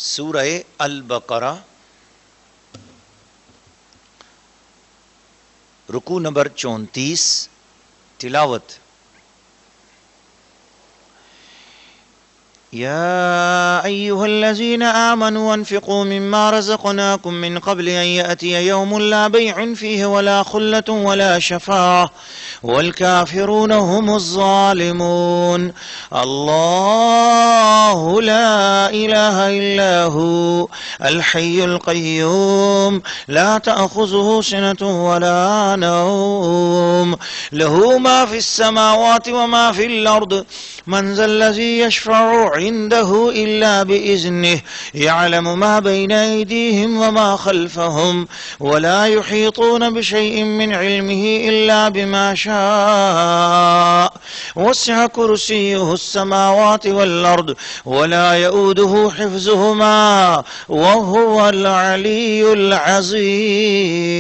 سورہ البقرہ رکوع نمبر 34 تلاوت يا أيها الذين آمنوا انفقوا مما رزقناكم من قبل أن يأتي يوم لا بيع فيه ولا خلة ولا شفاعة والكافرون هم الظالمون الله لا إله إلا هو الحي القيوم لا تأخذه سنة ولا نوم له ما في السماوات وما في الأرض من ذا الذي يشفع عنده إلا بإذنه يعلم ما بين أيديهم وما خلفهم ولا يحيطون بشيء من علمه إلا بما شاء وسع كرسيه السماوات والأرض ولا يؤوده حفظهما وهو العلي العظيم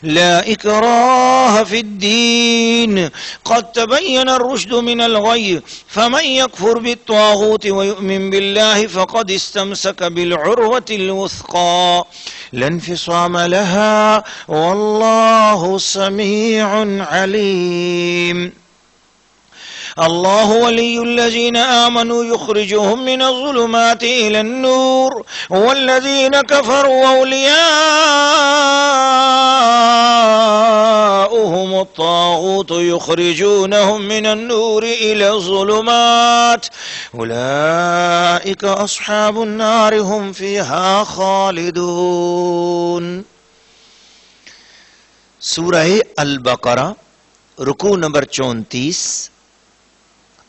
لا إكراه في الدين قد تبين الرشد من الغي فمن يكفر بالطاغوت ويؤمن بالله فقد استمسك بالعروة الوثقى لا انفصام لها والله سميع عليم الله ولي الذين آمنوا يخرجهم من الظلمات إلى النور والذين كفروا أولياؤهم الطاغوت يخرجونهم من النور إلى الظلمات أولئك أصحاب النار هم فيها خالدون. سورہ البقرہ رکوع نمبر 34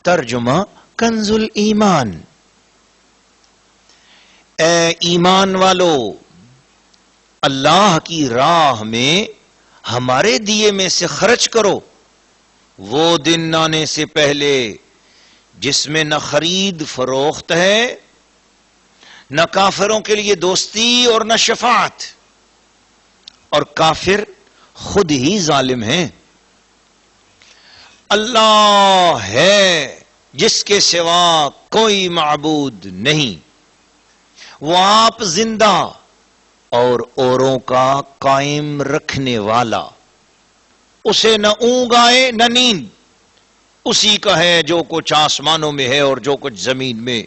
ترجمہ کنز الایمان. اے ایمان والو، اللہ کی راہ میں ہمارے دیے میں سے خرچ کرو، وہ دن آنے سے پہلے جس میں نہ خرید فروخت ہے، نہ کافروں کے لیے دوستی اور نہ شفاعت، اور کافر خود ہی ظالم ہیں. اللہ ہے جس کے سوا کوئی معبود نہیں، وہ آپ زندہ اور اوروں کا قائم رکھنے والا، اسے نہ اونگ آئے نہ نیند، اسی کا ہے جو کچھ آسمانوں میں ہے اور جو کچھ زمین میں.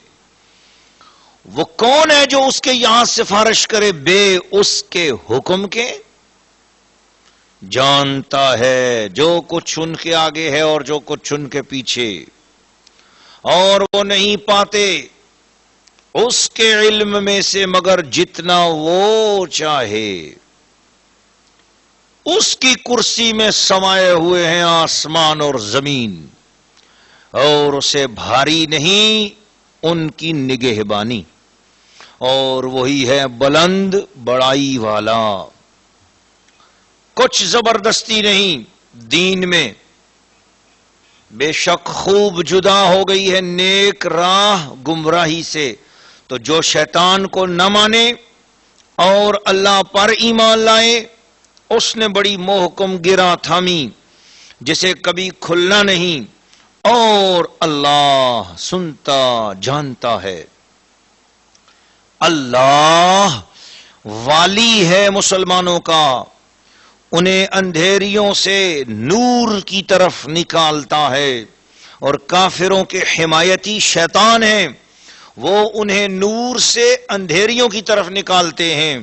وہ کون ہے جو اس کے یہاں سفارش کرے بے اس کے حکم کے؟ جانتا ہے جو کچھ ان کے آگے ہے اور جو کچھ ان کے پیچھے، اور وہ نہیں پاتے اس کے علم میں سے مگر جتنا وہ چاہے. اس کی کرسی میں سمائے ہوئے ہیں آسمان اور زمین، اور اسے بھاری نہیں ان کی نگہبانی، اور وہی ہے بلند بڑائی والا. کچھ زبردستی نہیں دین میں، بے شک خوب جدا ہو گئی ہے نیک راہ گمراہی سے. تو جو شیطان کو نہ مانے اور اللہ پر ایمان لائے، اس نے بڑی محکم گرا تھامی جسے کبھی کھلنا نہیں، اور اللہ سنتا جانتا ہے. اللہ والی ہے مسلمانوں کا، انہیں اندھیریوں سے نور کی طرف نکالتا ہے، اور کافروں کے حمایتی شیطان ہیں، وہ انہیں نور سے اندھیریوں کی طرف نکالتے ہیں.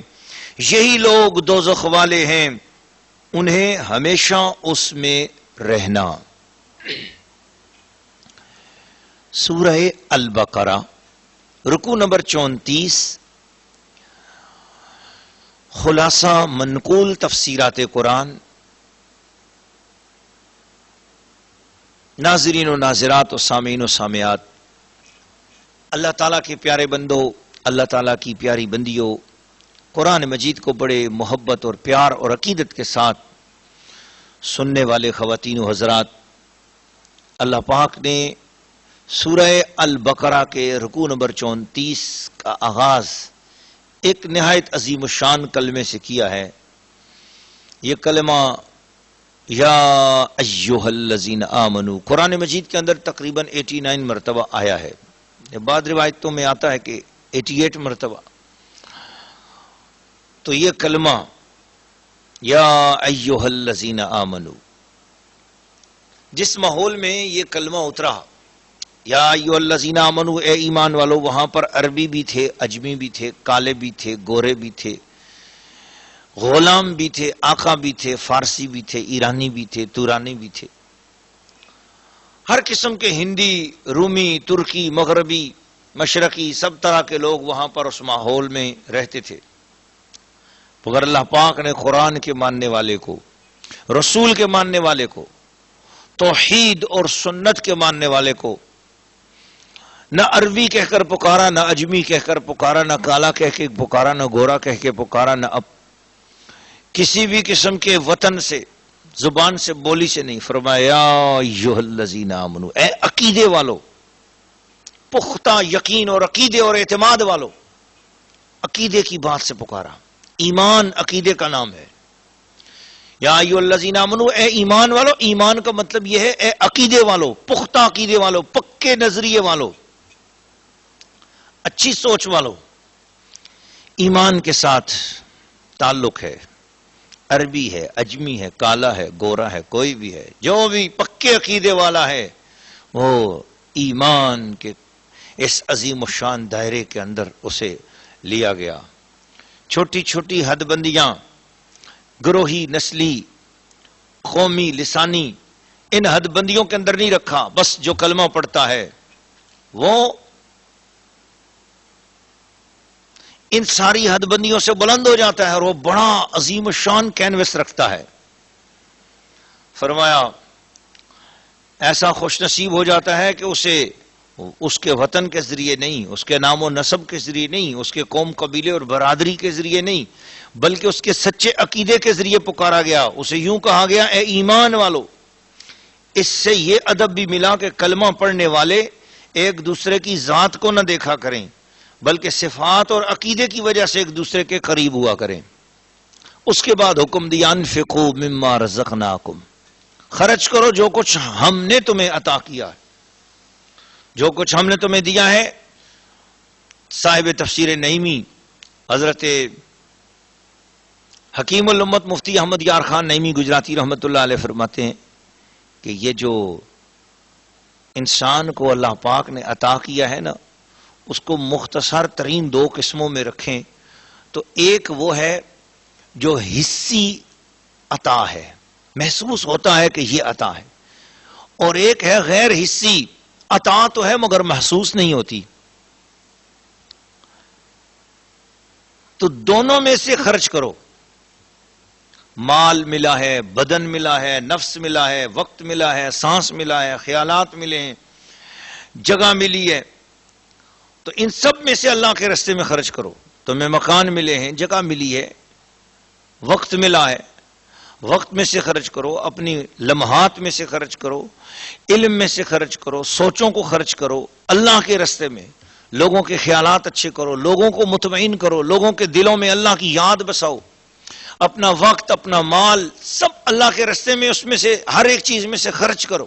یہی لوگ دوزخ والے ہیں، انہیں ہمیشہ اس میں رہنا. سورہ البقرہ رکوع نمبر 34 خلاصہ منقول تفسیرات قرآن. ناظرین و ناظرات و سامعین و سامعات، اللہ تعالیٰ کے پیارے بندو، اللہ تعالیٰ کی پیاری بندیوں، قرآن مجید کو بڑے محبت اور پیار اور عقیدت کے ساتھ سننے والے خواتین و حضرات، اللہ پاک نے سورہ البقرہ کے رکوع نمبر 34 کا آغاز ایک نہایت عظیم الشان کلمے سے کیا ہے. یہ کلمہ یا ایھا الذین آمنو قرآن مجید کے اندر تقریباً 89 مرتبہ آیا ہے. بعض روایتوں میں آتا ہے کہ 88 مرتبہ. تو یہ کلمہ یا ایھا الذین آمنو، جس ماحول میں یہ کلمہ اترا، یا ایھا الذین آمنو، اے ایمان والو، وہاں پر عربی بھی تھے، اجمی بھی تھے، کالے بھی تھے، گورے بھی تھے، غلام بھی تھے، آقا بھی تھے، فارسی بھی تھے، ایرانی بھی تھے، تورانی بھی تھے، ہر قسم کے ہندی، رومی، ترکی، مغربی، مشرقی، سب طرح کے لوگ وہاں پر اس ماحول میں رہتے تھے. مگر اللہ پاک نے قرآن کے ماننے والے کو، رسول کے ماننے والے کو، توحید اور سنت کے ماننے والے کو نہ عربی کہہ کر پکارا، نہ اجمی کہہ کر پکارا، نہ کالا کہہ کے پکارا، نہ گورا کہہ کے پکارا، نہ اب کسی بھی قسم کے وطن سے، زبان سے، بولی سے نہیں. فرمایا یا ایھا الذین آمنو، اے عقیدے والو، پختہ یقین اور عقیدے اور اعتماد والو. عقیدے کی بات سے پکارا. ایمان عقیدے کا نام ہے. یا ایھا الذین آمنو، اے ایمان والو. ایمان کا مطلب یہ ہے اے عقیدے والو، پختہ عقیدے والو، پکے نظریے والو، اچھی سوچ والو. ایمان کے ساتھ تعلق ہے، عربی ہے، اجمی ہے، کالا ہے، گورا ہے، کوئی بھی ہے، جو بھی پکے عقیدے والا ہے وہ ایمان کے اس عظیم الشان دائرے کے اندر اسے لیا گیا. چھوٹی چھوٹی حد بندیاں، گروہی، نسلی، قومی، لسانی، ان حد بندیوں کے اندر نہیں رکھا. بس جو کلمہ پڑھتا ہے وہ ان ساری حد بندیوں سے بلند ہو جاتا ہے اور وہ بڑا عظیم الشان کینوس رکھتا ہے. فرمایا ایسا خوش نصیب ہو جاتا ہے کہ اسے اس کے وطن کے ذریعے نہیں، اس کے نام و نسب کے ذریعے نہیں، اس کے قوم، قبیلے اور برادری کے ذریعے نہیں، بلکہ اس کے سچے عقیدے کے ذریعے پکارا گیا. اسے یوں کہا گیا اے ایمان والو. اس سے یہ ادب بھی ملا کہ کلمہ پڑھنے والے ایک دوسرے کی ذات کو نہ دیکھا کریں بلکہ صفات اور عقیدے کی وجہ سے ایک دوسرے کے قریب ہوا کریں. اس کے بعد حکم دیا انفقوا مما رزقناکم، خرچ کرو جو کچھ ہم نے تمہیں عطا کیا ہے، جو کچھ ہم نے تمہیں دیا ہے. صاحب تفسیر نعیمی حضرت حکیم الامت مفتی احمد یار خان نعیمی گجراتی رحمت اللہ علیہ فرماتے ہیں کہ یہ جو انسان کو اللہ پاک نے عطا کیا ہے نا، اس کو مختصر ترین دو قسموں میں رکھیں تو ایک وہ ہے جو حصی عطا ہے، محسوس ہوتا ہے کہ یہ عطا ہے، اور ایک ہے غیر حصی عطا تو ہے مگر محسوس نہیں ہوتی. تو دونوں میں سے خرچ کرو. مال ملا ہے، بدن ملا ہے، نفس ملا ہے، وقت ملا ہے، سانس ملا ہے، خیالات ملے ہیں، جگہ ملی ہے، تو ان سب میں سے اللہ کے راستے میں خرچ کرو. تمہیں مکان ملے ہیں، جگہ ملی ہے، وقت ملا ہے، وقت میں سے خرچ کرو، اپنی لمحات میں سے خرچ کرو، علم میں سے خرچ کرو، سوچوں کو خرچ کرو، اللہ کے راستے میں لوگوں کے خیالات اچھے کرو، لوگوں کو مطمئن کرو، لوگوں کے دلوں میں اللہ کی یاد بساؤ. اپنا وقت، اپنا مال سب اللہ کے راستے میں، اس میں سے ہر ایک چیز میں سے خرچ کرو.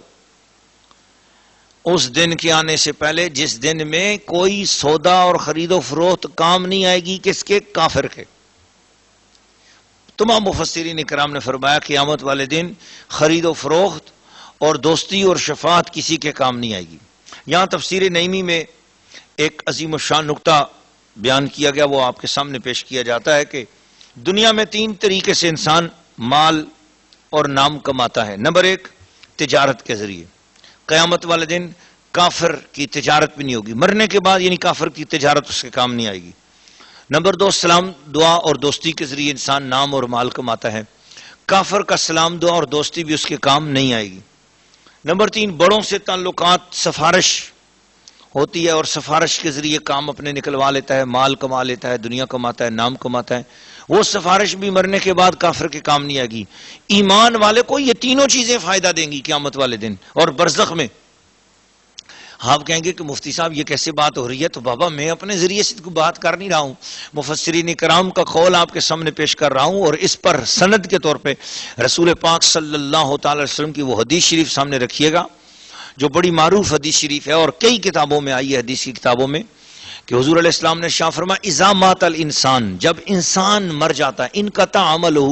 اس دن کے آنے سے پہلے جس دن میں کوئی سودا اور خرید و فروخت کام نہیں آئے گی، کس کے؟ کافر کے. تمام مفسرین کرام نے فرمایا قیامت والے دن خرید و فروخت اور دوستی اور شفاعت کسی کے کام نہیں آئے گی. یہاں تفسیر نعیمی میں ایک عظیم الشان نقطہ بیان کیا گیا، وہ آپ کے سامنے پیش کیا جاتا ہے کہ دنیا میں 3 طریقے سے انسان مال اور نام کماتا ہے. نمبر 1 تجارت کے ذریعے. قیامت والے دن کافر کی تجارت بھی نہیں ہوگی، مرنے کے بعد یعنی کافر کی تجارت اس کے کام نہیں آئے گی. نمبر 2 سلام دعا اور دوستی کے ذریعے انسان نام اور مال کماتا ہے. کافر کا سلام دعا اور دوستی بھی اس کے کام نہیں آئے گی. نمبر 3 بڑوں سے تعلقات، سفارش ہوتی ہے اور سفارش کے ذریعے کام اپنے نکلوا لیتا ہے، مال کما لیتا ہے، دنیا کماتا ہے، نام کماتا ہے. وہ سفارش بھی مرنے کے بعد کافر کے کام نہیں آئے گی. ایمان والے کو یہ تینوں چیزیں فائدہ دیں گی قیامت والے دن اور برزخ میں. آپ کہیں گے کہ مفتی صاحب یہ کیسے بات ہو رہی ہے؟ تو بابا میں اپنے ذریعے سے کوئی بات کر نہیں رہا ہوں، مفسرین کرام کا قول آپ کے سامنے پیش کر رہا ہوں، اور اس پر سند کے طور پہ رسول پاک صلی اللہ تعالی وسلم کی وہ حدیث شریف سامنے رکھیے گا جو بڑی معروف حدیث شریف ہے اور کئی کتابوں میں آئی ہے، حدیث کی کتابوں میں، کہ حضور علیہ السلام نے ارشاد فرمایا اذا مات الانسان، جب انسان مر جاتا ہے، انقطع عملہ،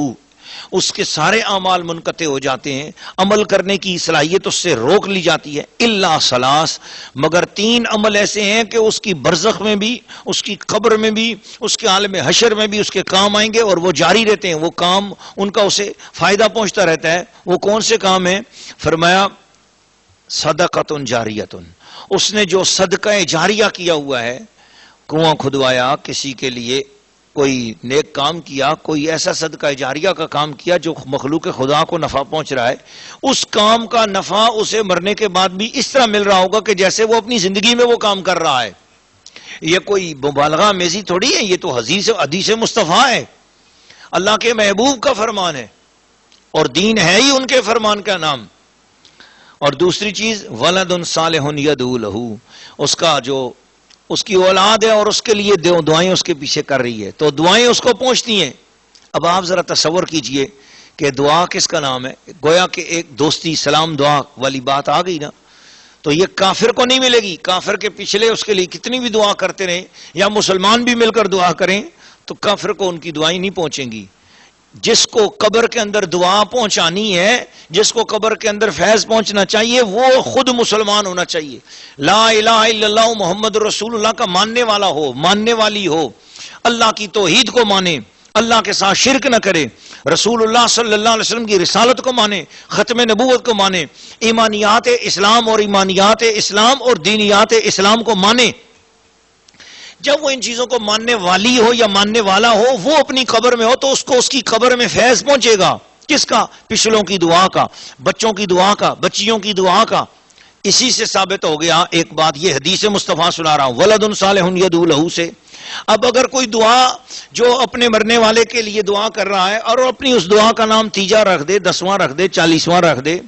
اس کے سارے اعمال منقطع ہو جاتے ہیں، عمل کرنے کی صلاحیت اس سے روک لی جاتی ہے، الا ثلاث، مگر 3 عمل ایسے ہیں کہ اس کی برزخ میں بھی، اس کی قبر میں بھی، اس کے عالم حشر میں بھی اس کے کام آئیں گے، اور وہ جاری رہتے ہیں، وہ کام ان کا اسے فائدہ پہنچتا رہتا ہے۔ وہ کون سے کام ہیں؟ فرمایا صدقۃ جاریۃ، اس نے جو صدقہ جاریہ کیا ہوا ہے، کنواں کھدوایا، کسی کے لیے کوئی نیک کام کیا، کوئی ایسا صدقہ جاریہ کا کام کیا جو مخلوق خدا کو نفع پہنچ رہا ہے، اس کام کا نفع اسے مرنے کے بعد بھی اس طرح مل رہا ہوگا کہ جیسے وہ اپنی زندگی میں وہ کام کر رہا ہے۔ یہ کوئی مبالغہ میزی تھوڑی ہے، یہ تو حدیث مصطفیٰ ہے، اللہ کے محبوب کا فرمان ہے، اور دین ہے ہی ان کے فرمان کا نام۔ اور دوسری چیز ولد صالح یدعو لہ، اس کا جو اس کی اولاد ہے اور اس کے لیے دعائیں اس کے پیچھے کر رہی ہے، تو دعائیں اس کو پہنچتی ہیں۔ اب آپ ذرا تصور کیجئے کہ دعا کس کا نام ہے، گویا کہ ایک دوستی سلام دعا والی بات آ گئی نا، تو یہ کافر کو نہیں ملے گی۔ کافر کے پچھلے اس کے لیے کتنی بھی دعا کرتے رہیں، یا مسلمان بھی مل کر دعا کریں، تو کافر کو ان کی دعائیں نہیں پہنچیں گی۔ جس کو قبر کے اندر دعا پہنچانی ہے، جس کو قبر کے اندر فیض پہنچنا چاہیے، وہ خود مسلمان ہونا چاہیے، لا الہ الا اللہ محمد رسول اللہ کا ماننے والا ہو، ماننے والی ہو، اللہ کی توحید کو مانے، اللہ کے ساتھ شرک نہ کرے، رسول اللہ صلی اللہ علیہ وسلم کی رسالت کو مانے، ختم نبوت کو مانے، ایمانیات اسلام اور دینیات اسلام کو مانے۔ جب وہ ان چیزوں کو ماننے والی ہو یا ماننے والا ہو، وہ اپنی قبر میں ہو، تو اس کو اس کی قبر میں فیض پہنچے گا۔ کس کا؟ پچھلوں کی دعا کا، بچوں کی دعا کا، بچیوں کی دعا کا۔ اسی سے ثابت ہو گیا ایک بات، یہ حدیث مصطفیٰ سنا رہا ہوں، ولد صالح یدعو لہ سے۔ اب اگر کوئی دعا جو اپنے مرنے والے کے لیے دعا کر رہا ہے، اور اپنی اس دعا کا نام تیجا رکھ دے، 10واں رکھ دے، 40واں رکھ دے،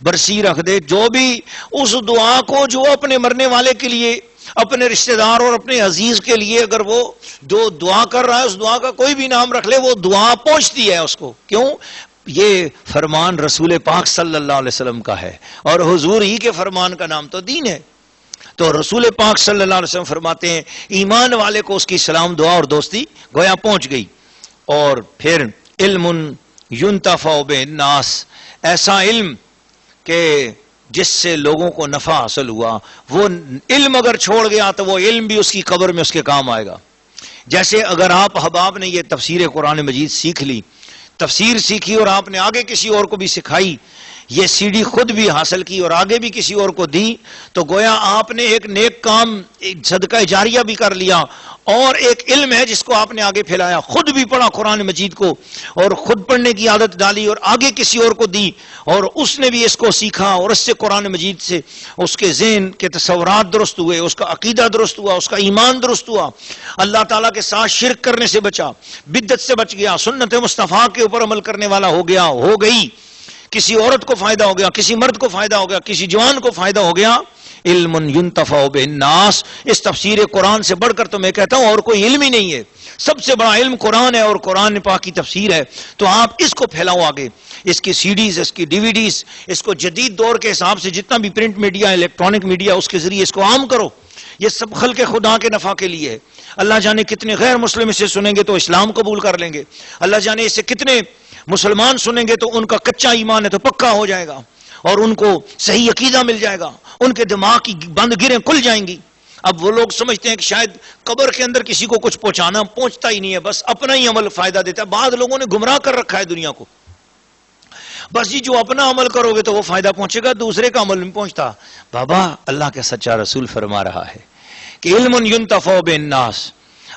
برسی رکھ دے، جو بھی اس دعا کو جو اپنے مرنے والے کے لیے، اپنے رشتہ دار اور اپنے عزیز کے لیے اگر وہ جو دعا کر رہا ہے، اس دعا کا کوئی بھی نام رکھ لے، وہ دعا پہنچتی ہے اس کو۔ کیوں؟ یہ فرمان رسول پاک صلی اللہ علیہ وسلم کا ہے، اور حضور ہی کے فرمان کا نام تو دین ہے۔ تو رسول پاک صلی اللہ علیہ وسلم فرماتے ہیں ایمان والے کو اس کی سلام دعا اور دوستی گویا پہنچ گئی۔ اور پھر علم ینتفع بالناس، ایسا علم کہ جس سے لوگوں کو نفع حاصل ہوا، وہ علم اگر چھوڑ گیا تو وہ علم بھی اس کی قبر میں اس کے کام آئے گا۔ جیسے اگر آپ احباب نے یہ تفسیر قرآن مجید سیکھ لی، تفسیر سیکھی اور آپ نے آگے کسی اور کو بھی سکھائی، یہ سی ڈی خود بھی حاصل کی اور آگے بھی کسی اور کو دی، تو گویا آپ نے ایک نیک کام، ایک صدقہ جاریہ بھی کر لیا، اور ایک علم ہے جس کو آپ نے آگے پھیلایا، خود بھی پڑھا قرآن مجید کو اور خود پڑھنے کی عادت ڈالی اور آگے کسی اور کو دی، اور اس نے بھی اس کو سیکھا، اور اس سے قرآن مجید سے اس کے ذہن کے تصورات درست ہوئے، اس کا عقیدہ درست ہوا، اس کا ایمان درست ہوا، اللہ تعالیٰ کے ساتھ شرک کرنے سے بچا، بدعت سے بچ گیا، سنت مصطفیٰ کے اوپر عمل کرنے والا ہو گیا، ہو گئی، کسی عورت کو فائدہ ہو گیا، کسی مرد کو فائدہ ہو گیا، کسی جوان کو فائدہ ہو گیا۔ علم ینتفع بالناس، اس تفسیر قرآن سے بڑھ کر تو میں کہتا ہوں اور کوئی علم ہی نہیں ہے، سب سے بڑا علم قرآن ہے اور قرآن پاک کی تفسیر ہے، تو آپ اس کو پھیلاؤ آگے، اس کی سی ڈیز، اس کی ڈی وی ڈیز، اس کو جدید دور کے حساب سے جتنا بھی پرنٹ میڈیا، الیکٹرانک میڈیا، اس کے ذریعے اس کو عام کرو، یہ سب خلق خدا کے نفع کے لیے ہے۔ اللہ جانے کتنے غیر مسلم اسے سنیں گے تو اسلام قبول کر لیں گے، اللہ جانے اسے کتنے مسلمان سنیں گے تو ان کا کچا ایمان ہے تو پکا ہو جائے گا، اور ان کو صحیح عقیدہ مل جائے گا، ان کے دماغ کی بند گریں کھل جائیں گی۔ اب وہ لوگ سمجھتے ہیں کہ شاید قبر کے اندر کسی کو کچھ پہنچتا ہی نہیں ہے، بس اپنا ہی عمل فائدہ دیتا ہے۔ بعض لوگوں نے گمراہ کر رکھا ہے دنیا کو، بس جی جو اپنا عمل کرو گے تو وہ فائدہ پہنچے گا، دوسرے کا عمل نہیں پہنچتا۔ بابا اللہ کا سچا رسول فرما رہا ہے کہ علم ینتفع بالناس۔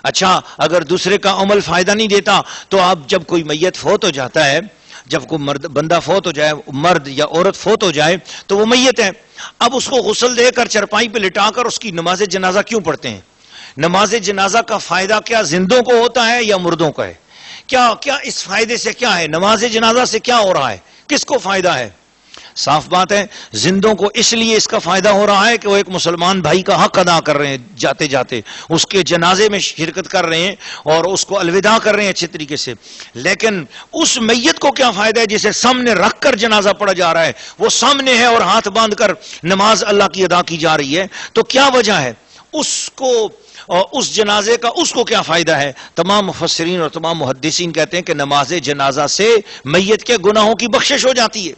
اچھا اگر دوسرے کا عمل فائدہ نہیں دیتا تو آپ جب کوئی میت فوت ہو جاتا ہے، جب کوئی بندہ فوت ہو جائے، مرد یا عورت فوت ہو جائے تو وہ میت ہے، اب اس کو غسل دے کر چرپائی پہ لٹا کر اس کی نماز جنازہ کیوں پڑھتے ہیں؟ نماز جنازہ کا فائدہ کیا زندوں کو ہوتا ہے یا مردوں کا ہے؟ کیا اس فائدے سے کیا ہے؟ نماز جنازہ سے کیا ہو رہا ہے؟ کس کو فائدہ ہے؟ صاف بات ہے زندوں کو اس لیے اس کا فائدہ ہو رہا ہے کہ وہ ایک مسلمان بھائی کا حق ادا کر رہے ہیں، جاتے جاتے اس کے جنازے میں شرکت کر رہے ہیں اور اس کو الوداع کر رہے ہیں اچھے طریقے سے۔ لیکن اس میت کو کیا فائدہ ہے جسے سامنے رکھ کر جنازہ پڑھا جا رہا ہے، وہ سامنے ہے اور ہاتھ باندھ کر نماز اللہ کی ادا کی جا رہی ہے، تو کیا وجہ ہے؟ اس کو اس جنازے کا اس کو کیا فائدہ ہے؟ تمام مفسرین اور تمام محدثین کہتے ہیں کہ نماز جنازہ سے میت کے گناہوں کی بخشش ہو جاتی ہے،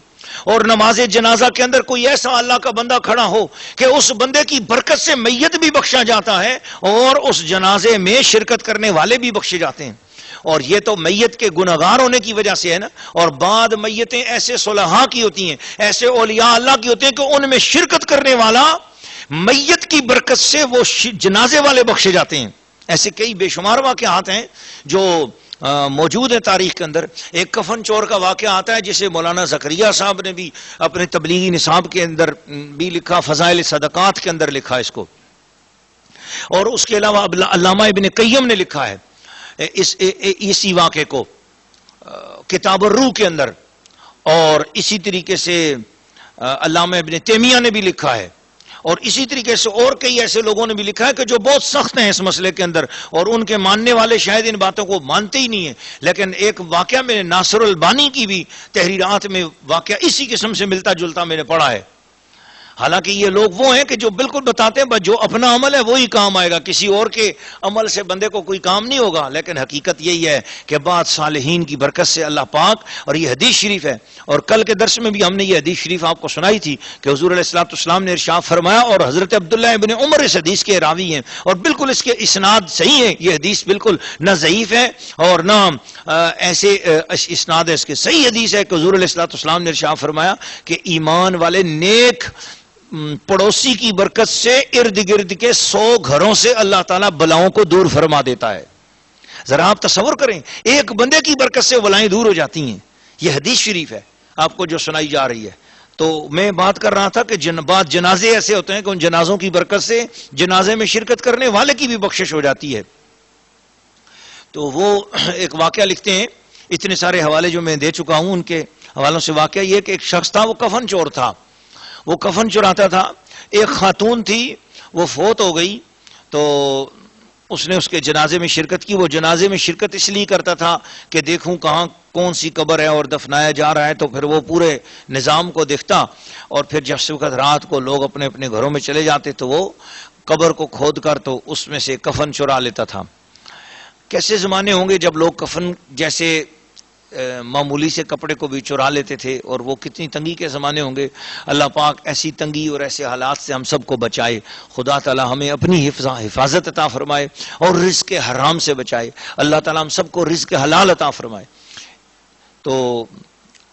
اور نماز جنازہ کے اندر کوئی ایسا اللہ کا بندہ کھڑا ہو کہ اس بندے کی برکت سے میت بھی بخشا جاتا ہے اور اس جنازے میں شرکت کرنے والے بھی بخشے جاتے ہیں. اور یہ تو میت کے گناہگار ہونے کی وجہ سے ہے نا. اور بعد میتیں ایسے صلحاء کی ہوتی ہیں، ایسے اولیاء اللہ کی ہوتے ہیں کہ ان میں شرکت کرنے والا میت کی برکت سے وہ جنازے والے بخشے جاتے ہیں. ایسے کئی بے شمار واقعات ہیں جو موجود ہے تاریخ کے اندر. ایک کفن چور کا واقعہ آتا ہے جسے مولانا زکریا صاحب نے بھی اپنے تبلیغی نصاب کے اندر بھی لکھا، فضائل صدقات کے اندر لکھا اس کو. اور اس کے علاوہ علامہ ابن قیم نے لکھا ہے اسی واقعے کو کتاب الروح کے اندر. اور اسی طریقے سے علامہ ابن تیمیہ نے بھی لکھا ہے، اور اسی طریقے سے اور کئی ایسے لوگوں نے بھی لکھا ہے کہ جو بہت سخت ہیں اس مسئلے کے اندر، اور ان کے ماننے والے شاید ان باتوں کو مانتے ہی نہیں ہیں. لیکن ایک واقعہ میں ناصر البانی کی بھی تحریرات میں واقعہ اسی قسم سے ملتا جلتا میں نے پڑھا ہے. حالانکہ یہ لوگ وہ ہیں کہ جو بالکل بتاتے ہیں بس جو اپنا عمل ہے وہی کام آئے گا، کسی اور کے عمل سے بندے کو کوئی کام نہیں ہوگا. لیکن حقیقت یہی ہے کہ بعد صالحین کی برکت سے اللہ پاک، اور یہ حدیث شریف ہے، اور کل کے درس میں بھی ہم نے یہ حدیث شریف آپ کو سنائی تھی کہ حضور علیہ الصلوۃ والسلام نے ارشاد فرمایا، اور حضرت عبداللہ ابن عمر اس حدیث کے راوی ہیں، اور بالکل اس کے اسناد صحیح ہیں. یہ حدیث بالکل نہ ضعیف ہے اور نہ ایسے اسناد ہے اس کے. صحیح حدیث ہے کہ حضور علیہ الصلوۃ والسلام نے ارشاد فرمایا کہ ایمان والے نیک پڑوسی کی برکت سے ارد گرد کے 100 گھروں سے اللہ تعالیٰ بلاؤں کو دور فرما دیتا ہے. ذرا آپ تصور کریں، ایک بندے کی برکت سے بلائیں دور ہو جاتی ہیں. یہ حدیث شریف ہے آپ کو جو سنائی جا رہی ہے. تو میں بات کر رہا تھا کہ بعض جنازے ایسے ہوتے ہیں کہ ان جنازوں کی برکت سے جنازے میں شرکت کرنے والے کی بھی بخشش ہو جاتی ہے. تو وہ ایک واقعہ لکھتے ہیں، اتنے سارے حوالے جو میں دے چکا ہوں ان کے حوالوں سے واقعہ یہ کہ ایک شخص تھا، وہ کفن چور تھا، وہ کفن چراتا تھا. ایک خاتون تھی، وہ فوت ہو گئی تو اس نے اس کے جنازے میں شرکت کی. وہ جنازے میں شرکت اس لیے کرتا تھا کہ دیکھوں کہاں کون سی قبر ہے اور دفنایا جا رہا ہے، تو پھر وہ پورے نظام کو دیکھتا. اور پھر جب وقت رات کو لوگ اپنے اپنے گھروں میں چلے جاتے تو وہ قبر کو کھود کر تو اس میں سے کفن چرا لیتا تھا. کیسے زمانے ہوں گے جب لوگ کفن جیسے معمولی سے کپڑے کو بھی چرا لیتے تھے، اور وہ کتنی تنگی کے زمانے ہوں گے. اللہ پاک ایسی تنگی اور ایسے حالات سے ہم سب کو بچائے. خدا تعالی ہمیں اپنی حفاظت عطا فرمائے اور رزق حرام سے بچائے. اللہ تعالی ہم سب کو رزق حلال عطا فرمائے. تو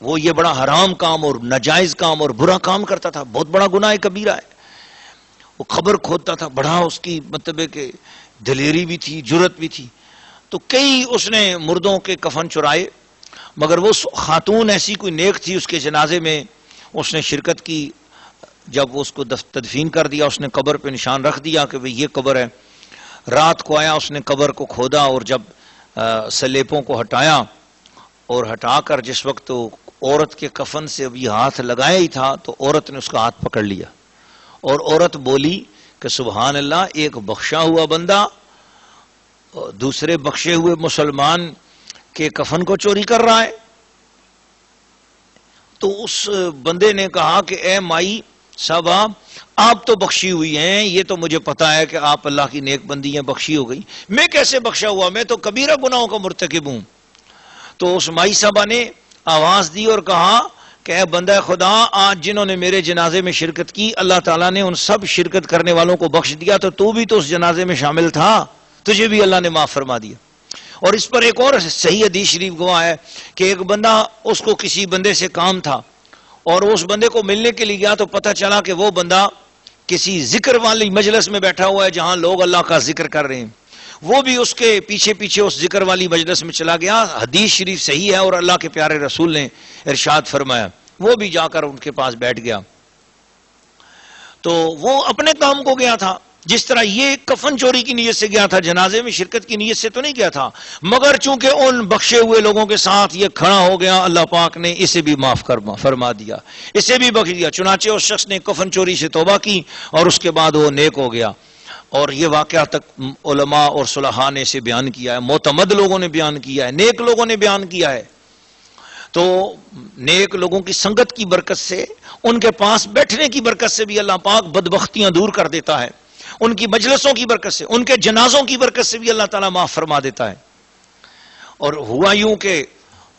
وہ یہ بڑا حرام کام اور ناجائز کام اور برا کام کرتا تھا، بہت بڑا گناہ کبیرہ ہے. وہ قبر کھودتا تھا، بڑا اس کی مطلب ہے کہ دلیری بھی تھی، جرت بھی تھی. تو کئی اس نے مردوں کے کفن چرائے، مگر وہ خاتون ایسی کوئی نیک تھی، اس کے جنازے میں اس نے شرکت کی. جب اس کو تدفین کر دیا، اس نے قبر پہ نشان رکھ دیا کہ یہ قبر ہے. رات کو آیا، اس نے قبر کو کھودا، اور جب سلیپوں کو ہٹایا اور ہٹا کر جس وقت عورت کے کفن سے ابھی ہاتھ لگایا ہی تھا تو عورت نے اس کا ہاتھ پکڑ لیا، اور عورت بولی کہ سبحان اللہ، ایک بخشا ہوا بندہ دوسرے بخشے ہوئے مسلمان کے کفن کو چوری کر رہا ہے. تو اس بندے نے کہا کہ اے مائی صاحبہ، آپ تو بخشی ہوئی ہیں، یہ تو مجھے پتا ہے کہ آپ اللہ کی نیک بندی ہیں، بخشی ہو گئی. میں کیسے بخشا ہوا؟ میں تو کبیرہ گناہوں کا مرتکب ہوں. تو اس مائی صاحبہ نے آواز دی اور کہا کہ اے بندہ خدا، آج جنہوں نے میرے جنازے میں شرکت کی، اللہ تعالیٰ نے ان سب شرکت کرنے والوں کو بخش دیا، تو بھی تو اس جنازے میں شامل تھا، تجھے بھی اللہ نے معاف فرما دیا. اور اس پر ایک اور صحیح حدیث شریف گواہ ہے کہ ایک بندہ، اس کو کسی بندے سے کام تھا، اور اس بندے کو ملنے کے لیے گیا تو پتہ چلا کہ وہ بندہ کسی ذکر والی مجلس میں بیٹھا ہوا ہے جہاں لوگ اللہ کا ذکر کر رہے ہیں. وہ بھی اس کے پیچھے پیچھے اس ذکر والی مجلس میں چلا گیا. حدیث شریف صحیح ہے اور اللہ کے پیارے رسول نے ارشاد فرمایا. وہ بھی جا کر ان کے پاس بیٹھ گیا. تو وہ اپنے کام کو گیا تھا، جس طرح یہ کفن چوری کی نیت سے گیا تھا، جنازے میں شرکت کی نیت سے تو نہیں گیا تھا، مگر چونکہ ان بخشے ہوئے لوگوں کے ساتھ یہ کھڑا ہو گیا، اللہ پاک نے اسے بھی معاف فرما دیا، اسے بھی بخش دیا. چنانچہ اس شخص نے کفن چوری سے توبہ کی اور اس کے بعد وہ نیک ہو گیا. اور یہ واقعہ تک علماء اور صلحاء نے اسے بیان کیا ہے، معتمد لوگوں نے بیان کیا ہے، نیک لوگوں نے بیان کیا ہے. تو نیک لوگوں کی سنگت کی برکت سے، ان کے پاس بیٹھنے کی برکت سے بھی اللہ پاک بدبختیاں دور کر دیتا ہے. ان کی مجلسوں کی برکت سے، ان کے جنازوں کی برکت سے بھی اللہ تعالیٰ معاف فرما دیتا ہے۔ اور ہوا یوں کہ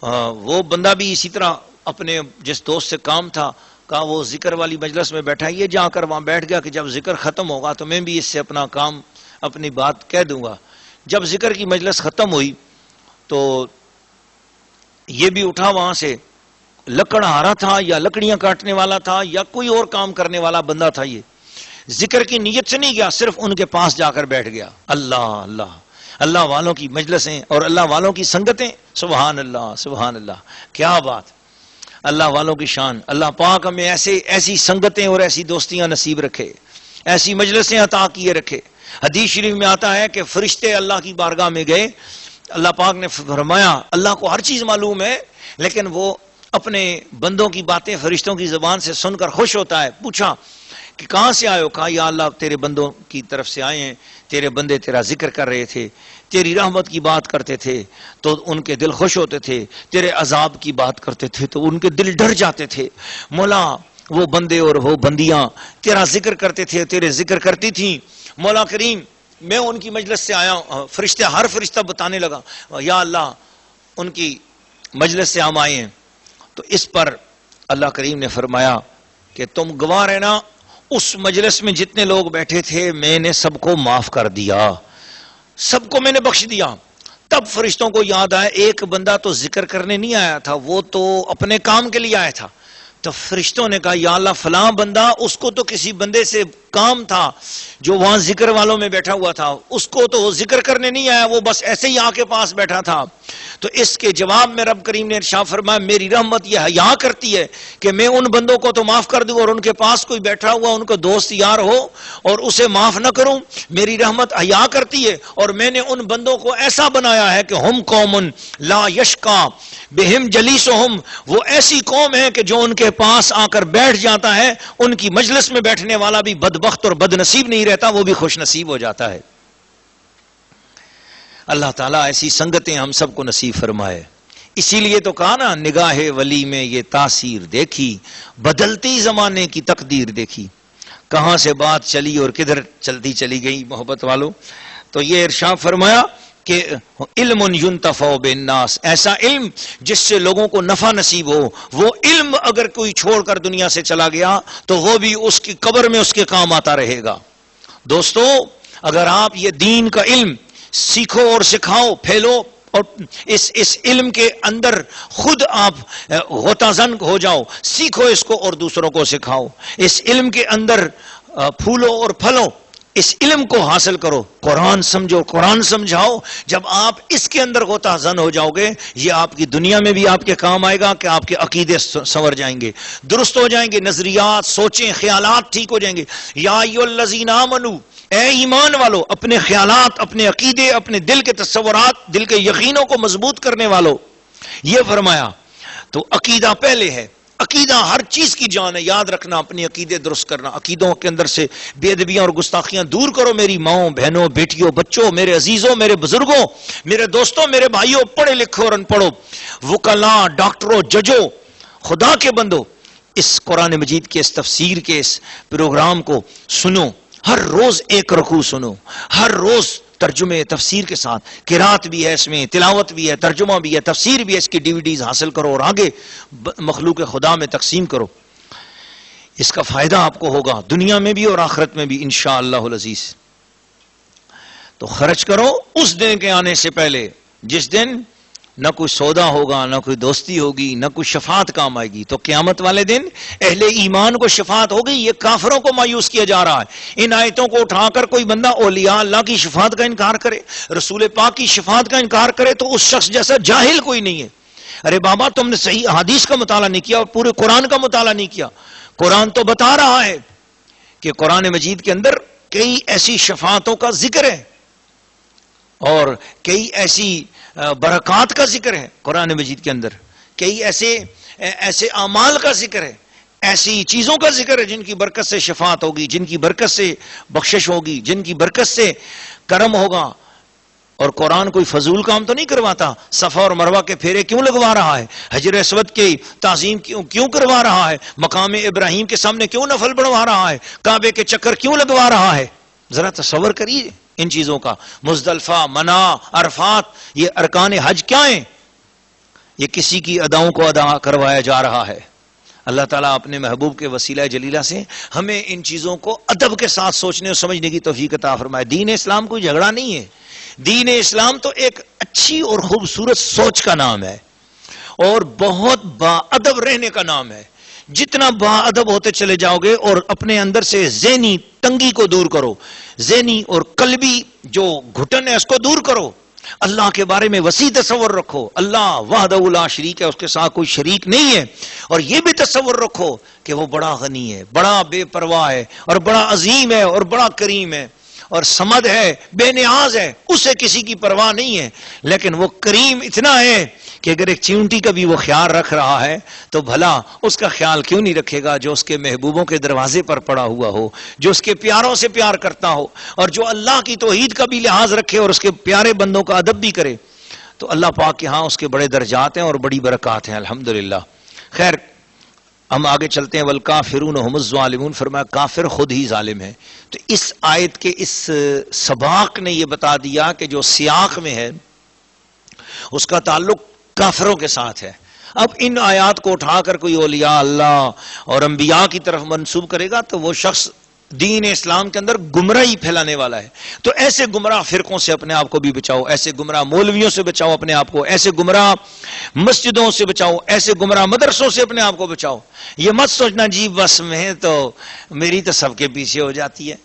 وہ بندہ بھی اسی طرح اپنے جس دوست سے کام تھا، کہا وہ ذکر والی مجلس میں بیٹھا، یہ جا کر وہاں بیٹھ گیا کہ جب ذکر ختم ہوگا تو میں بھی اس سے اپنا کام، اپنی بات کہہ دوں گا۔ جب ذکر کی مجلس ختم ہوئی تو یہ بھی اٹھا وہاں سے، لکڑہارا تھا یا لکڑیاں کاٹنے والا تھا یا کوئی اور کام کرنے والا بندہ تھا، یہ ذکر کی نیت سے نہیں گیا، صرف ان کے پاس جا کر بیٹھ گیا۔ اللہ اللہ، اللہ والوں کی مجلسیں اور اللہ والوں کی سنگتیں، سبحان اللہ سبحان اللہ، کیا بات، اللہ والوں کی شان۔ اللہ پاک ہمیں ایسی سنگتیں اور ایسی دوستیاں نصیب رکھے، ایسی مجلسیں عطا کیے رکھے۔ حدیث شریف میں آتا ہے کہ فرشتے اللہ کی بارگاہ میں گئے، اللہ پاک نے فرمایا اللہ کو ہر چیز معلوم ہے، لیکن وہ اپنے بندوں کی باتیں فرشتوں کی زبان سے سن کر خوش ہوتا ہے۔ پوچھا کہ کہاں سے آئے ہو؟ کہا یا اللہ تیرے بندوں کی طرف سے آئے ہیں، تیرے بندے تیرا ذکر کر رہے تھے، تیری رحمت کی بات کرتے تھے تو ان کے دل خوش ہوتے تھے، تیرے عذاب کی بات کرتے تھے تو ان کے دل ڈر جاتے تھے۔ مولا وہ بندے اور وہ بندیاں تیرا ذکر کرتے تھے، تیرے ذکر کرتی تھیں، مولا کریم میں ان کی مجلس سے آیا ہوں۔ فرشتے، ہر فرشتہ بتانے لگا یا اللہ ان کی مجلس سے ہم آئے ہیں۔ تو اس پر اللہ کریم نے فرمایا کہ تم گواہ رہنا، اس مجلس میں جتنے لوگ بیٹھے تھے میں نے سب کو معاف کر دیا، سب کو میں نے بخش دیا۔ تب فرشتوں کو یاد آیا ایک بندہ تو ذکر کرنے نہیں آیا تھا، وہ تو اپنے کام کے لیے آیا تھا۔ تو فرشتوں نے کہا یا اللہ فلاں بندہ، اس کو تو کسی بندے سے کام تھا جو وہاں ذکر والوں میں بیٹھا ہوا تھا، اس کو تو ذکر کرنے نہیں آیا، وہ بس ایسے ہی آ کے پاس بیٹھا تھا۔ تو اس کے جواب میں رب کریم نے ارشاد فرمایا میری رحمت یہ حیا کرتی ہے کہ میں ان بندوں کو تو معاف کر دوں اور ان کے پاس کوئی بیٹھا ہوا ان کو دوست یار ہو اور اسے معاف نہ کروں، میری رحمت حیا کرتی ہے۔ اور میں نے ان بندوں کو ایسا بنایا ہے کہ ہم قوم لا یشقا بہم جلیسہم، وہ ایسی قوم ہے کہ جو ان کے پاس آ کر بیٹھ جاتا ہے ان کی مجلس میں بیٹھنے والا بھی بدبخت اور بد نصیب نہیں رہتا، وہ بھی خوش نصیب ہو جاتا ہے۔ اللہ تعالیٰ ایسی سنگتیں ہم سب کو نصیب فرمائے۔ اسی لیے تو کہا نا نگاہ ولی میں یہ تاثیر دیکھی، بدلتی زمانے کی تقدیر دیکھی، کہاں سے بات چلی اور کدھر چلتی چلی گئی محبت والو۔ تو یہ ارشاد فرمایا کہ علم ینتفع بالناس، ایسا علم جس سے لوگوں کو نفع نصیب ہو، وہ علم اگر کوئی چھوڑ کر دنیا سے چلا گیا تو وہ بھی اس کی قبر میں اس کے کام آتا رہے گا۔ دوستو اگر آپ یہ دین کا علم سیکھو اور سکھاؤ، پھیلو اور اس علم کے اندر خود آپ غوطہ زن ہو جاؤ، سیکھو اس کو اور دوسروں کو سکھاؤ، اس علم کے اندر پھولو اور پھلو، اس علم کو حاصل کرو، قرآن سمجھو، قرآن سمجھاؤ۔ جب آپ اس کے اندر غوطہ زن ہو جاؤ گے یہ آپ کی دنیا میں بھی آپ کے کام آئے گا کہ آپ کے عقیدے سنور جائیں گے، درست ہو جائیں گے، نظریات، سوچیں، خیالات ٹھیک ہو جائیں گے۔ یا ایھا الذین آمنوا، اے ایمان والو، اپنے خیالات، اپنے عقیدے، اپنے دل کے تصورات، دل کے یقینوں کو مضبوط کرنے والو، یہ فرمایا۔ تو عقیدہ پہلے ہے، عقیدہ ہر چیز کی جان ہے، یاد رکھنا، اپنے عقیدے درست کرنا، عقیدوں کے اندر سے بے ادبیاں اور گستاخیاں دور کرو۔ میری ماؤں، بہنوں، بیٹیوں، بچوں، میرے عزیزوں، میرے بزرگوں، میرے دوستوں، میرے بھائیوں، پڑھے لکھو اور ان پڑھو، وکلاء، ڈاکٹروں، ججوں، خدا کے بندو، اس قرآن مجید کے اس تفسیر کے اس پروگرام کو سنو، ہر روز ایک رکوع سنو، ہر روز ترجمے تفسیر کے ساتھ، قرات بھی ہے اس میں، تلاوت بھی ہے، ترجمہ بھی ہے، تفسیر بھی ہے، اس کی ڈیویڈیز حاصل کرو اور آگے مخلوق خدا میں تقسیم کرو۔ اس کا فائدہ آپ کو ہوگا دنیا میں بھی اور آخرت میں بھی انشاءاللہ العزیز۔ تو خرچ کرو اس دن کے آنے سے پہلے جس دن نہ کوئی سودا ہوگا، نہ کوئی دوستی ہوگی، نہ کوئی شفاعت کام آئے گی۔ تو قیامت والے دن اہل ایمان کو شفاعت ہوگی، یہ کافروں کو مایوس کیا جا رہا ہے۔ ان آیتوں کو اٹھا کر کوئی بندہ اولیاء اللہ کی شفاعت کا انکار کرے، رسول پاک کی شفاعت کا انکار کرے تو اس شخص جیسا جاہل کوئی نہیں ہے۔ ارے بابا تم نے صحیح احادیث کا مطالعہ نہیں کیا اور پورے قرآن کا مطالعہ نہیں کیا۔ قرآن تو بتا رہا ہے کہ قرآن مجید کے اندر کئی ایسی شفاعتوں کا ذکر ہے اور کئی ایسی برکات کا ذکر ہے قرآن مجید کے اندر، کئی ایسے اعمال کا ذکر ہے، ایسی چیزوں کا ذکر ہے جن کی برکت سے شفاعت ہوگی، جن کی برکت سے بخشش ہوگی، جن کی برکت سے کرم ہوگا۔ اور قرآن کوئی فضول کام تو نہیں کرواتا، صفا اور مروہ کے پھیرے کیوں لگوا رہا ہے، حجر اسود کی تعظیم کیوں کروا رہا ہے، مقام ابراہیم کے سامنے کیوں نفل پڑھوا رہا ہے، کعبے کے چکر کیوں لگوا رہا ہے؟ ذرا تصور کریے ان چیزوں کا. مزدلفہ، منا، عرفات، یہ ارکان حج کیا ہیں؟ یہ کسی کی اداؤں کو ادا کروایا جا رہا ہے. اللہ تعالیٰ اپنے محبوب کے وسیلہ جلیلہ سے ہمیں ان چیزوں کو ادب کے ساتھ سوچنے اور سمجھنے کی توفیق عطا فرمائے. دین اسلام کوئی جھگڑا نہیں ہے. دین اسلام تو ایک اچھی اور خوبصورت سوچ کا نام ہے اور بہت با ادب رہنے کا نام ہے. جتنا با ادب ہوتے چلے جاؤ گے اور اپنے اندر سے ذہنی تنگی کو دور کرو، ذہنی اور قلبی جو گھٹن ہے اس کو دور کرو، اللہ کے بارے میں وسیع تصور رکھو. اللہ وحدہ لا شریک ہے، اس کے ساتھ کوئی شریک نہیں ہے. اور یہ بھی تصور رکھو کہ وہ بڑا غنی ہے، بڑا بے پرواہ ہے اور بڑا عظیم ہے اور بڑا کریم ہے اور صمد ہے، بے نیاز ہے، اسے کسی کی پرواہ نہیں ہے. لیکن وہ کریم اتنا ہے کہ اگر ایک چیونٹی کا بھی وہ خیال رکھ رہا ہے تو بھلا اس کا خیال کیوں نہیں رکھے گا جو اس کے محبوبوں کے دروازے پر پڑا ہوا ہو، جو اس کے پیاروں سے پیار کرتا ہو اور جو اللہ کی توحید کا بھی لحاظ رکھے اور اس کے پیارے بندوں کا ادب بھی کرے. تو اللہ پاک کے ہاں اس کے بڑے درجات ہیں اور بڑی برکات ہیں الحمدللہ. خیر ہم آگے چلتے ہیں. والکافرون هم الظالمون، فرمایا کافر خود ہی ظالم ہے. تو اس آیت کے اس سباق نے یہ بتا دیا کہ جو سیاق میں ہے اس کا تعلق کافروں کے ساتھ ہے. اب ان آیات کو اٹھا کر کوئی اولیاء اللہ اور انبیاء کی طرف منسوب کرے گا تو وہ شخص دین اسلام کے اندر گمراہی پھیلانے والا ہے. تو ایسے گمراہ فرقوں سے اپنے آپ کو بھی بچاؤ، ایسے گمراہ مولویوں سے بچاؤ اپنے آپ کو، ایسے گمراہ مسجدوں سے بچاؤ، ایسے گمراہ مدرسوں سے اپنے آپ کو بچاؤ. یہ مت سوچنا جی بس میں تو میری تو سب کے پیچھے ہو جاتی ہے.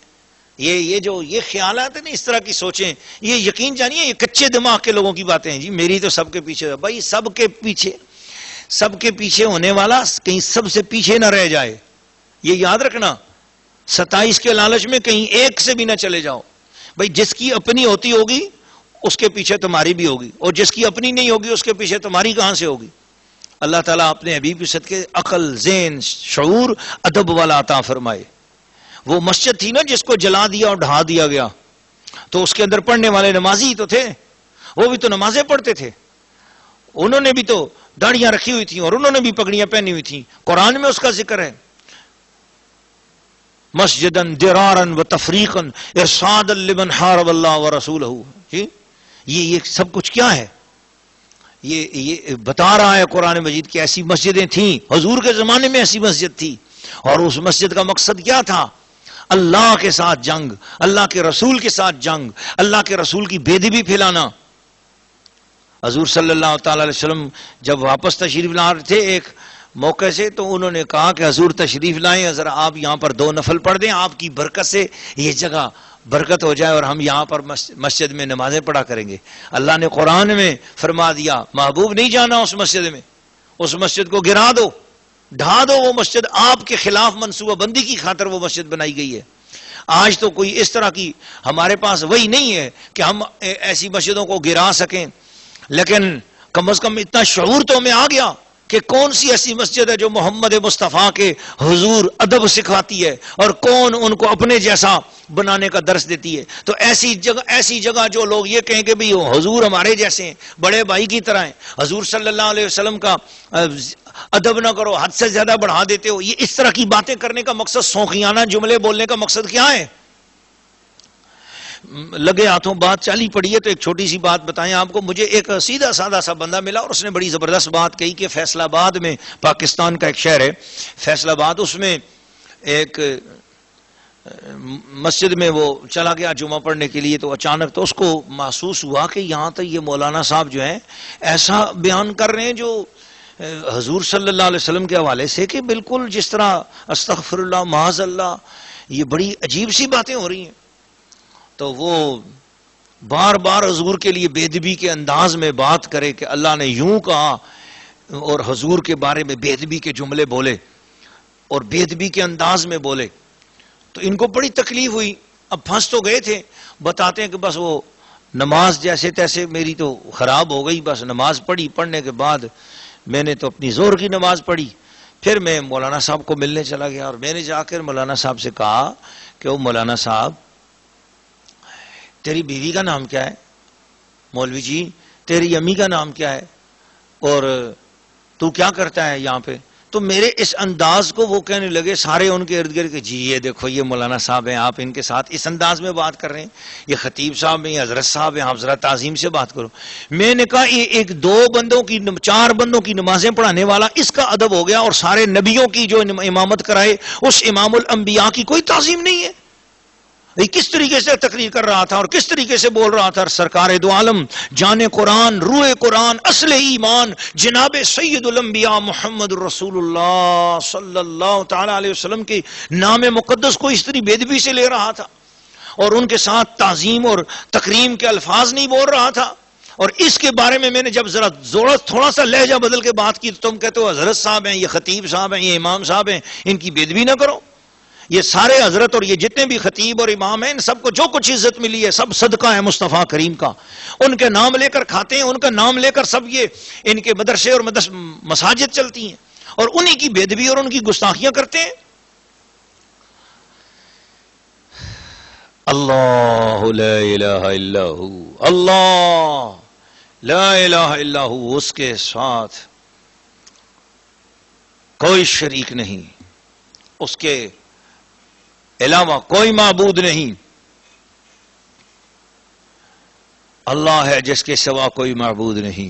یہ خیالات ہیں نا، اس طرح کی سوچیں، یہ یقین جانیے یہ کچے دماغ کے لوگوں کی باتیں ہیں. جی میری تو سب کے پیچھے، بھائی سب کے پیچھے ہونے والا کہیں سب سے پیچھے نہ رہ جائے. یہ یاد رکھنا، 27 کے لالچ میں کہیں ایک سے بھی نہ چلے جاؤ. بھائی جس کی اپنی ہوتی ہوگی اس کے پیچھے تمہاری بھی ہوگی اور جس کی اپنی نہیں ہوگی اس کے پیچھے تمہاری کہاں سے ہوگی. اللہ تعالیٰ اپنے حبیب کی صدقے عقل، ذہن، شعور، ادب والا عطا فرمائے. وہ مسجد تھی نا جس کو جلا دیا اور ڈھا دیا گیا، تو اس کے اندر پڑھنے والے نمازی تو تھے، وہ بھی تو نمازیں پڑھتے تھے، انہوں نے بھی تو داڑیاں رکھی ہوئی تھیں اور انہوں نے بھی پگڑیاں پہنی ہوئی تھیں. قرآن میں اس کا ذکر ہے، مسجدن درارن و تفریقن ارصادا لمن حارب اللہ ورسولہ. یہ سب کچھ کیا ہے؟ یہ بتا رہا ہے قرآن مجید کہ ایسی مسجدیں تھیں، حضور کے زمانے میں ایسی مسجد تھی اور اس مسجد کا مقصد کیا تھا؟ اللہ کے ساتھ جنگ، اللہ کے رسول کے ساتھ جنگ، اللہ کے رسول کی بے ادبی پھیلانا. حضور صلی اللہ تعالی علیہ وسلم جب واپس تشریف لا رہے تھے ایک موقع سے تو انہوں نے کہا کہ حضور تشریف لائیں، ذرا آپ یہاں پر 2 نفل پڑھ دیں، آپ کی برکت سے یہ جگہ برکت ہو جائے اور ہم یہاں پر مسجد میں نمازیں پڑھا کریں گے. اللہ نے قرآن میں فرما دیا محبوب نہیں جانا اس مسجد میں، اس مسجد کو گرا دو، ڈھا دو. وہ مسجد آپ کے خلاف منصوبہ بندی کی خاطر وہ مسجد بنائی گئی ہے. آج تو کوئی اس طرح کی ہمارے پاس وہی نہیں ہے کہ ہم ایسی مسجدوں کو گرا سکیں، لیکن کم از کم اتنا شعور تو ہمیں آ گیا کہ کون سی ایسی مسجد ہے جو محمد مصطفیٰ کے حضور ادب سکھاتی ہے اور کون ان کو اپنے جیسا بنانے کا درس دیتی ہے. تو ایسی جگہ جو لوگ یہ کہیں کہ بھئی حضور ہمارے جیسے ہیں، بڑے بھائی کی طرح ہیں، حضور صلی اللہ علیہ وسلم کا ادب نہ کرو، حد سے زیادہ بڑھا دیتے ہو، یہ اس طرح کی باتیں کرنے کا مقصد، سونخیانہ جملے بولنے کا مقصد کیا ہے؟ لگے ہاتھوں بات چالی پڑی ہے. تو ایک چھوٹی سی بات بتائیں آپ کو. مجھے ایک سیدھا سادہ سا بندہ ملا اور اس نے بڑی زبردست بات کہی کہ فیصل آباد میں، پاکستان کا ایک شہر ہے فیصل آباد، اس میں ایک مسجد میں وہ چلا گیا جمعہ پڑھنے کے لیے. تو اچانک تو اس کو محسوس ہوا کہ یہاں تک یہ مولانا صاحب جو ہیں ایسا بیان کر رہے ہیں جو حضور صلی اللہ علیہ وسلم کے حوالے سے کہ بالکل جس طرح استغفر اللہ معاذ اللہ، یہ بڑی عجیب سی باتیں ہو رہی ہیں. تو وہ بار بار حضور کے لیے بے ادبی کے انداز میں بات کرے کہ اللہ نے یوں کہا اور حضور کے بارے میں بے ادبی کے جملے بولے اور بے ادبی کے انداز میں بولے. تو ان کو بڑی تکلیف ہوئی. اب پھنس تو گئے تھے، بتاتے ہیں کہ بس وہ نماز جیسے تیسے میری تو خراب ہو گئی، بس نماز پڑھنے کے بعد میں نے تو اپنی زور کی نماز پڑھی، پھر میں مولانا صاحب کو ملنے چلا گیا اور میں نے جا کر مولانا صاحب سے کہا کہ وہ مولانا صاحب تیری بیوی کا نام کیا ہے؟ مولوی جی تیری امی کا نام کیا ہے؟ اور تو کیا کرتا ہے یہاں پہ؟ تو میرے اس انداز کو وہ کہنے لگے سارے ان کے ارد گرد کہ جی یہ دیکھو یہ مولانا صاحب ہیں، آپ ان کے ساتھ اس انداز میں بات کر رہے ہیں، یہ خطیب صاحب ہیں، یہ حضرت صاحب ہیں، آپ ذرا تعظیم سے بات کرو۔ میں نے کہا یہ ایک دو بندوں کی 4 بندوں کی نمازیں پڑھانے والا اس کا ادب ہو گیا، اور سارے نبیوں کی جو امامت کرائے اس امام الانبیاء کی کوئی تعظیم نہیں ہے؟ کس طریقے سے تقریر کر رہا تھا اور کس طریقے سے بول رہا تھا سرکار دو عالم، جان قرآن، روح قرآن، اصل ایمان، جناب سید الانبیاء محمد رسول اللہ صلی اللہ تعالی علیہ وسلم کے نام مقدس کو اس طرح بے ادبی سے لے رہا تھا، اور ان کے ساتھ تعظیم اور تکریم کے الفاظ نہیں بول رہا تھا۔ اور اس کے بارے میں نے جب ذرا تھوڑا سا لہجہ بدل کے بات کی تو تم کہتے ہو حضرت صاحب ہیں، یہ خطیب صاحب ہیں، یہ امام صاحب ہیں، ان کی بے ادبی نہ کرو۔ یہ سارے حضرت اور یہ جتنے بھی خطیب اور امام ہیں ان سب کو جو کچھ عزت ملی ہے سب صدقہ ہے مصطفیٰ کریم کا، ان کے نام لے کر کھاتے ہیں، ان کا نام لے کر سب یہ ان کے مدرسے اور مساجد چلتی ہیں، اور انہی کی بے ادبی اور ان کی گستاخیاں کرتے ہیں۔ اللہ لا الہ الا ہو، اللہ لا الہ الا ہو، اس کے ساتھ کوئی شریک نہیں، اس کے علاوہ کوئی معبود نہیں، اللہ ہے جس کے سوا کوئی معبود نہیں۔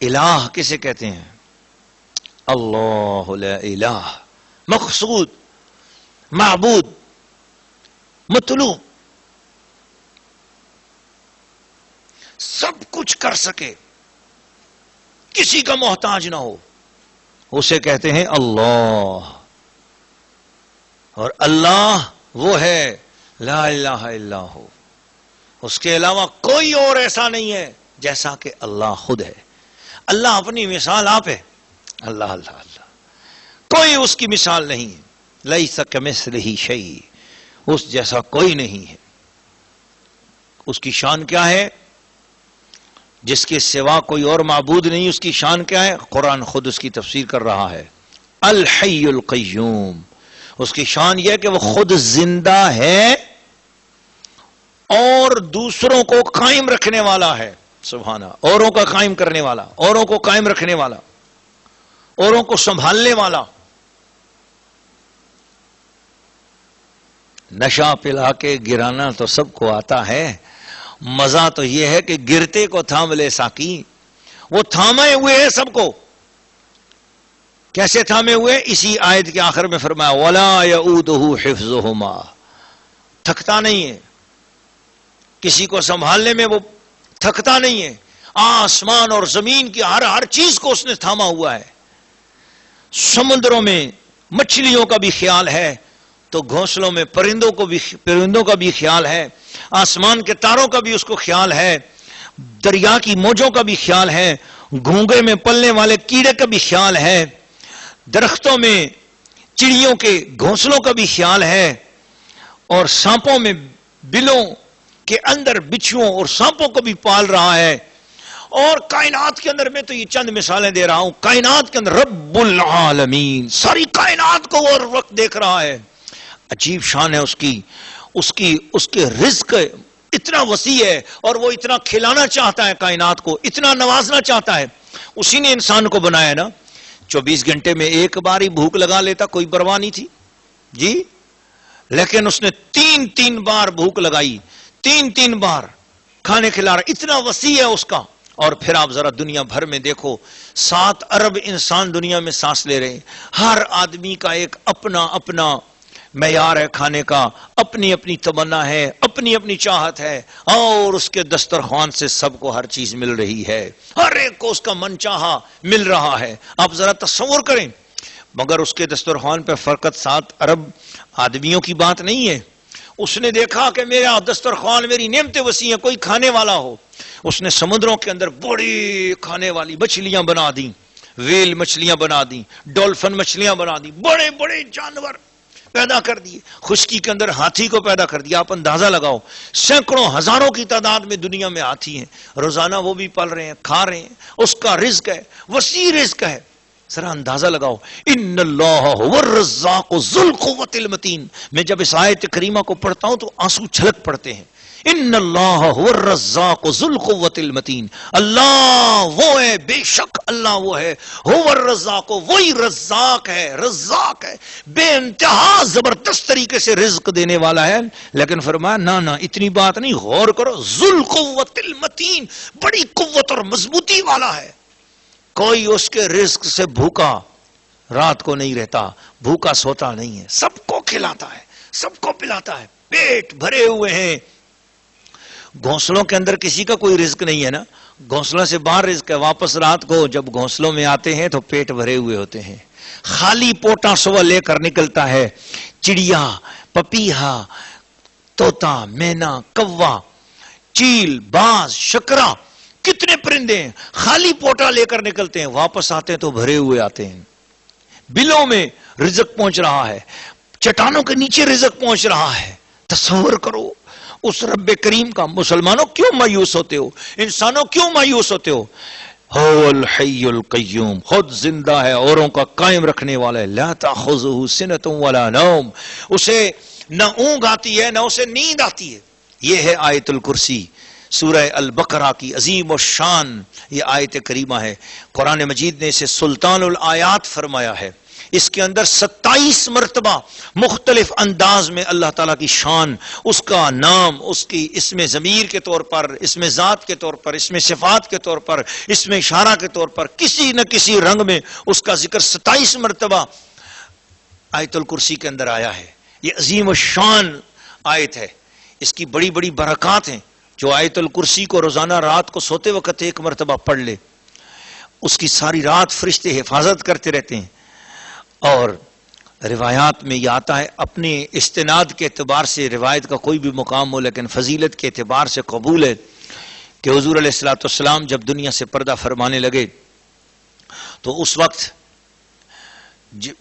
الہ کسے کہتے ہیں؟ اللہ لا الہ، مقصود، معبود، مطلوب، سب کچھ کر سکے، کسی کا محتاج نہ ہو، اسے کہتے ہیں اللہ۔ اور اللہ وہ ہے لا الہ الا ہو، اس کے علاوہ کوئی اور ایسا نہیں ہے جیسا کہ اللہ خود ہے۔ اللہ اپنی مثال آپ ہے، اللہ اللہ اللہ، کوئی اس کی مثال نہیں ہے، لیس کمثلہ شیء، اس جیسا کوئی نہیں ہے۔ اس کی شان کیا ہے؟ جس کے سوا کوئی اور معبود نہیں، اس کی شان کیا ہے؟ قرآن خود اس کی تفسیر کر رہا ہے، الحی القیوم۔ اس کی شان یہ ہے کہ وہ خود زندہ ہے اور دوسروں کو قائم رکھنے والا ہے، سبحان اللہ، اوروں کا قائم کرنے والا، اوروں کو قائم رکھنے والا، اوروں کو سنبھالنے والا۔ نشہ پلا کے گرانا تو سب کو آتا ہے، مزہ تو یہ ہے کہ گرتے کو تھام لے ساکی، وہ تھامے ہوئے ہیں سب کو۔ کیسے تھامے ہوئے؟ اسی آیت کے آخر میں فرمایا وَلَا يَؤُودُهُ حِفْظُهُمَا، تھکتا نہیں ہے، کسی کو سنبھالنے میں وہ تھکتا نہیں ہے، آسمان اور زمین کی ہر چیز کو اس نے تھاما ہوا ہے۔ سمندروں میں مچھلیوں کا بھی خیال ہے تو گھونسلوں میں پرندوں کا بھی خیال ہے، آسمان کے تاروں کا بھی اس کو خیال ہے، دریا کی موجوں کا بھی خیال ہے، گھونگے میں پلنے والے کیڑے کا بھی خیال ہے، درختوں میں چڑیوں کے گھونسلوں کا بھی خیال ہے، اور سانپوں میں بلوں کے اندر بچھوؤں اور سانپوں کو بھی پال رہا ہے، اور کائنات کے اندر، میں تو یہ چند مثالیں دے رہا ہوں، کائنات کے اندر رب العالمین، ساری کائنات کو وہ وقت دیکھ رہا ہے۔ عجیب شان ہے اس کے رزق اتنا وسیع ہے، اور وہ اتنا کھلانا چاہتا ہے کائنات کو، اتنا نوازنا چاہتا ہے۔ اسی نے انسان کو بنایا نا، 24 گھنٹے میں ایک بار ہی بھوک لگا لیتا، کوئی پرواہ نہیں تھی جی، لیکن اس نے 3 بار بھوک لگائی، 3 بار کھانے کھلا رہا، اتنا وسیع ہے اس کا۔ اور پھر آپ ذرا دنیا بھر میں دیکھو، 7 ارب انسان دنیا میں سانس لے رہے ہیں، ہر آدمی کا ایک اپنا معیار ہے کھانے کا، اپنی تمنا ہے، اپنی چاہت ہے، اور اس کے دسترخوان سے سب کو ہر چیز مل رہی ہے، ہر ایک کو اس کا من چاہا مل رہا ہے۔ آپ ذرا تصور کریں، مگر اس کے دسترخوان پہ فقط 7 ارب آدمیوں کی بات نہیں ہے۔ اس نے دیکھا کہ میرا دسترخوان، میری نعمتیں وسیع ہیں، کوئی کھانے والا ہو۔ اس نے سمندروں کے اندر بڑی کھانے والی مچھلیاں بنا دیں، ویل مچھلیاں بنا دیں، ڈولفن مچھلیاں بنا دیں، بڑے بڑے جانور پیدا کر دیے۔ خشکی کے اندر ہاتھی کو پیدا کر دیا۔ آپ اندازہ لگاؤ، سینکڑوں ہزاروں کی تعداد میں دنیا میں ہاتھی ہیں، روزانہ وہ بھی پل رہے ہیں، کھا رہے ہیں، اس کا رزق ہے، وسیع رزق ہے۔ ذرا اندازہ لگاؤ، ان اللہ هو الرزاق ذو القوۃ المتین۔ میں جب اس آیت کریمہ کو پڑھتا ہوں تو آنسو چھلک پڑتے ہیں۔ ان اللہ هو الرزاق ذو القوۃ المتین، اللہ وہ ہے، بے شک اللہ وہ ہے، هو الرزاق، وہی رزاق ہے، رزاق ہے، بے انتہا زبردست طریقے سے رزق دینے والا ہے۔ لیکن فرمایا نہ اتنی بات نہیں، غور کرو، ذو القوۃ المتین، بڑی قوت اور مضبوطی والا ہے، کوئی اس کے رزق سے بھوکا رات کو نہیں رہتا، بھوکا سوتا نہیں ہے، سب کو کھلاتا ہے، سب کو پلاتا ہے، پیٹ بھرے ہوئے ہیں۔ گھونسلوں کے اندر کسی کا کوئی رزق نہیں ہے نا، گھونسلوں سے باہر رزق ہے، واپس رات کو جب گھونسلوں میں آتے ہیں تو پیٹ بھرے ہوئے ہوتے ہیں، خالی پوٹا صبح لے کر نکلتا ہے، چڑیا، پپیہا، طوطا، مینا، کوا، چیل، باز، شکرا، کتنے پرندے ہیں، خالی پوٹا لے کر نکلتے ہیں، واپس آتے ہیں تو بھرے ہوئے آتے ہیں۔ بلوں میں رزق پہنچ رہا ہے، چٹانوں کے نیچے رزق پہنچ رہا ہے۔ تصور کرو اس رب کریم کا۔ مسلمانوں کیوں مایوس ہوتے ہو؟ انسانوں کیوں مایوس ہوتے ہو؟ هو الحی القیوم، خود زندہ ہے، اوروں کا قائم رکھنے والا ہے، لا تاخذہ سنۃ ولا نوم، اسے نہ اونگ آتی ہے نہ اسے نیند آتی ہے۔ یہ ہے آیت الکرسی، سورہ البقرہ کی عظیم الشان یہ آیت کریمہ ہے۔ قرآن مجید نے اسے سلطان الآیات فرمایا ہے۔ اس کے اندر 27 مرتبہ مختلف انداز میں اللہ تعالیٰ کی شان، اس کا نام، اس کی اسم ضمیر کے طور پر، اسم ذات کے طور پر، اسم صفات کے طور پر، اسم اشارہ کے طور پر، کسی نہ کسی رنگ میں اس کا ذکر 27 مرتبہ آیت الکرسی کے اندر آیا ہے۔ یہ عظیم الشان آیت ہے، اس کی بڑی بڑی برکات ہیں۔ جو آیت الکرسی کو روزانہ رات کو سوتے وقت ایک مرتبہ پڑھ لے، اس کی ساری رات فرشتے حفاظت کرتے رہتے ہیں۔ اور روایات میں یہ آتا ہے، اپنے استناد کے اعتبار سے روایت کا کوئی بھی مقام ہو، لیکن فضیلت کے اعتبار سے قبول ہے کہ حضور علیہ الصلوۃ والسلام جب دنیا سے پردہ فرمانے لگے تو اس وقت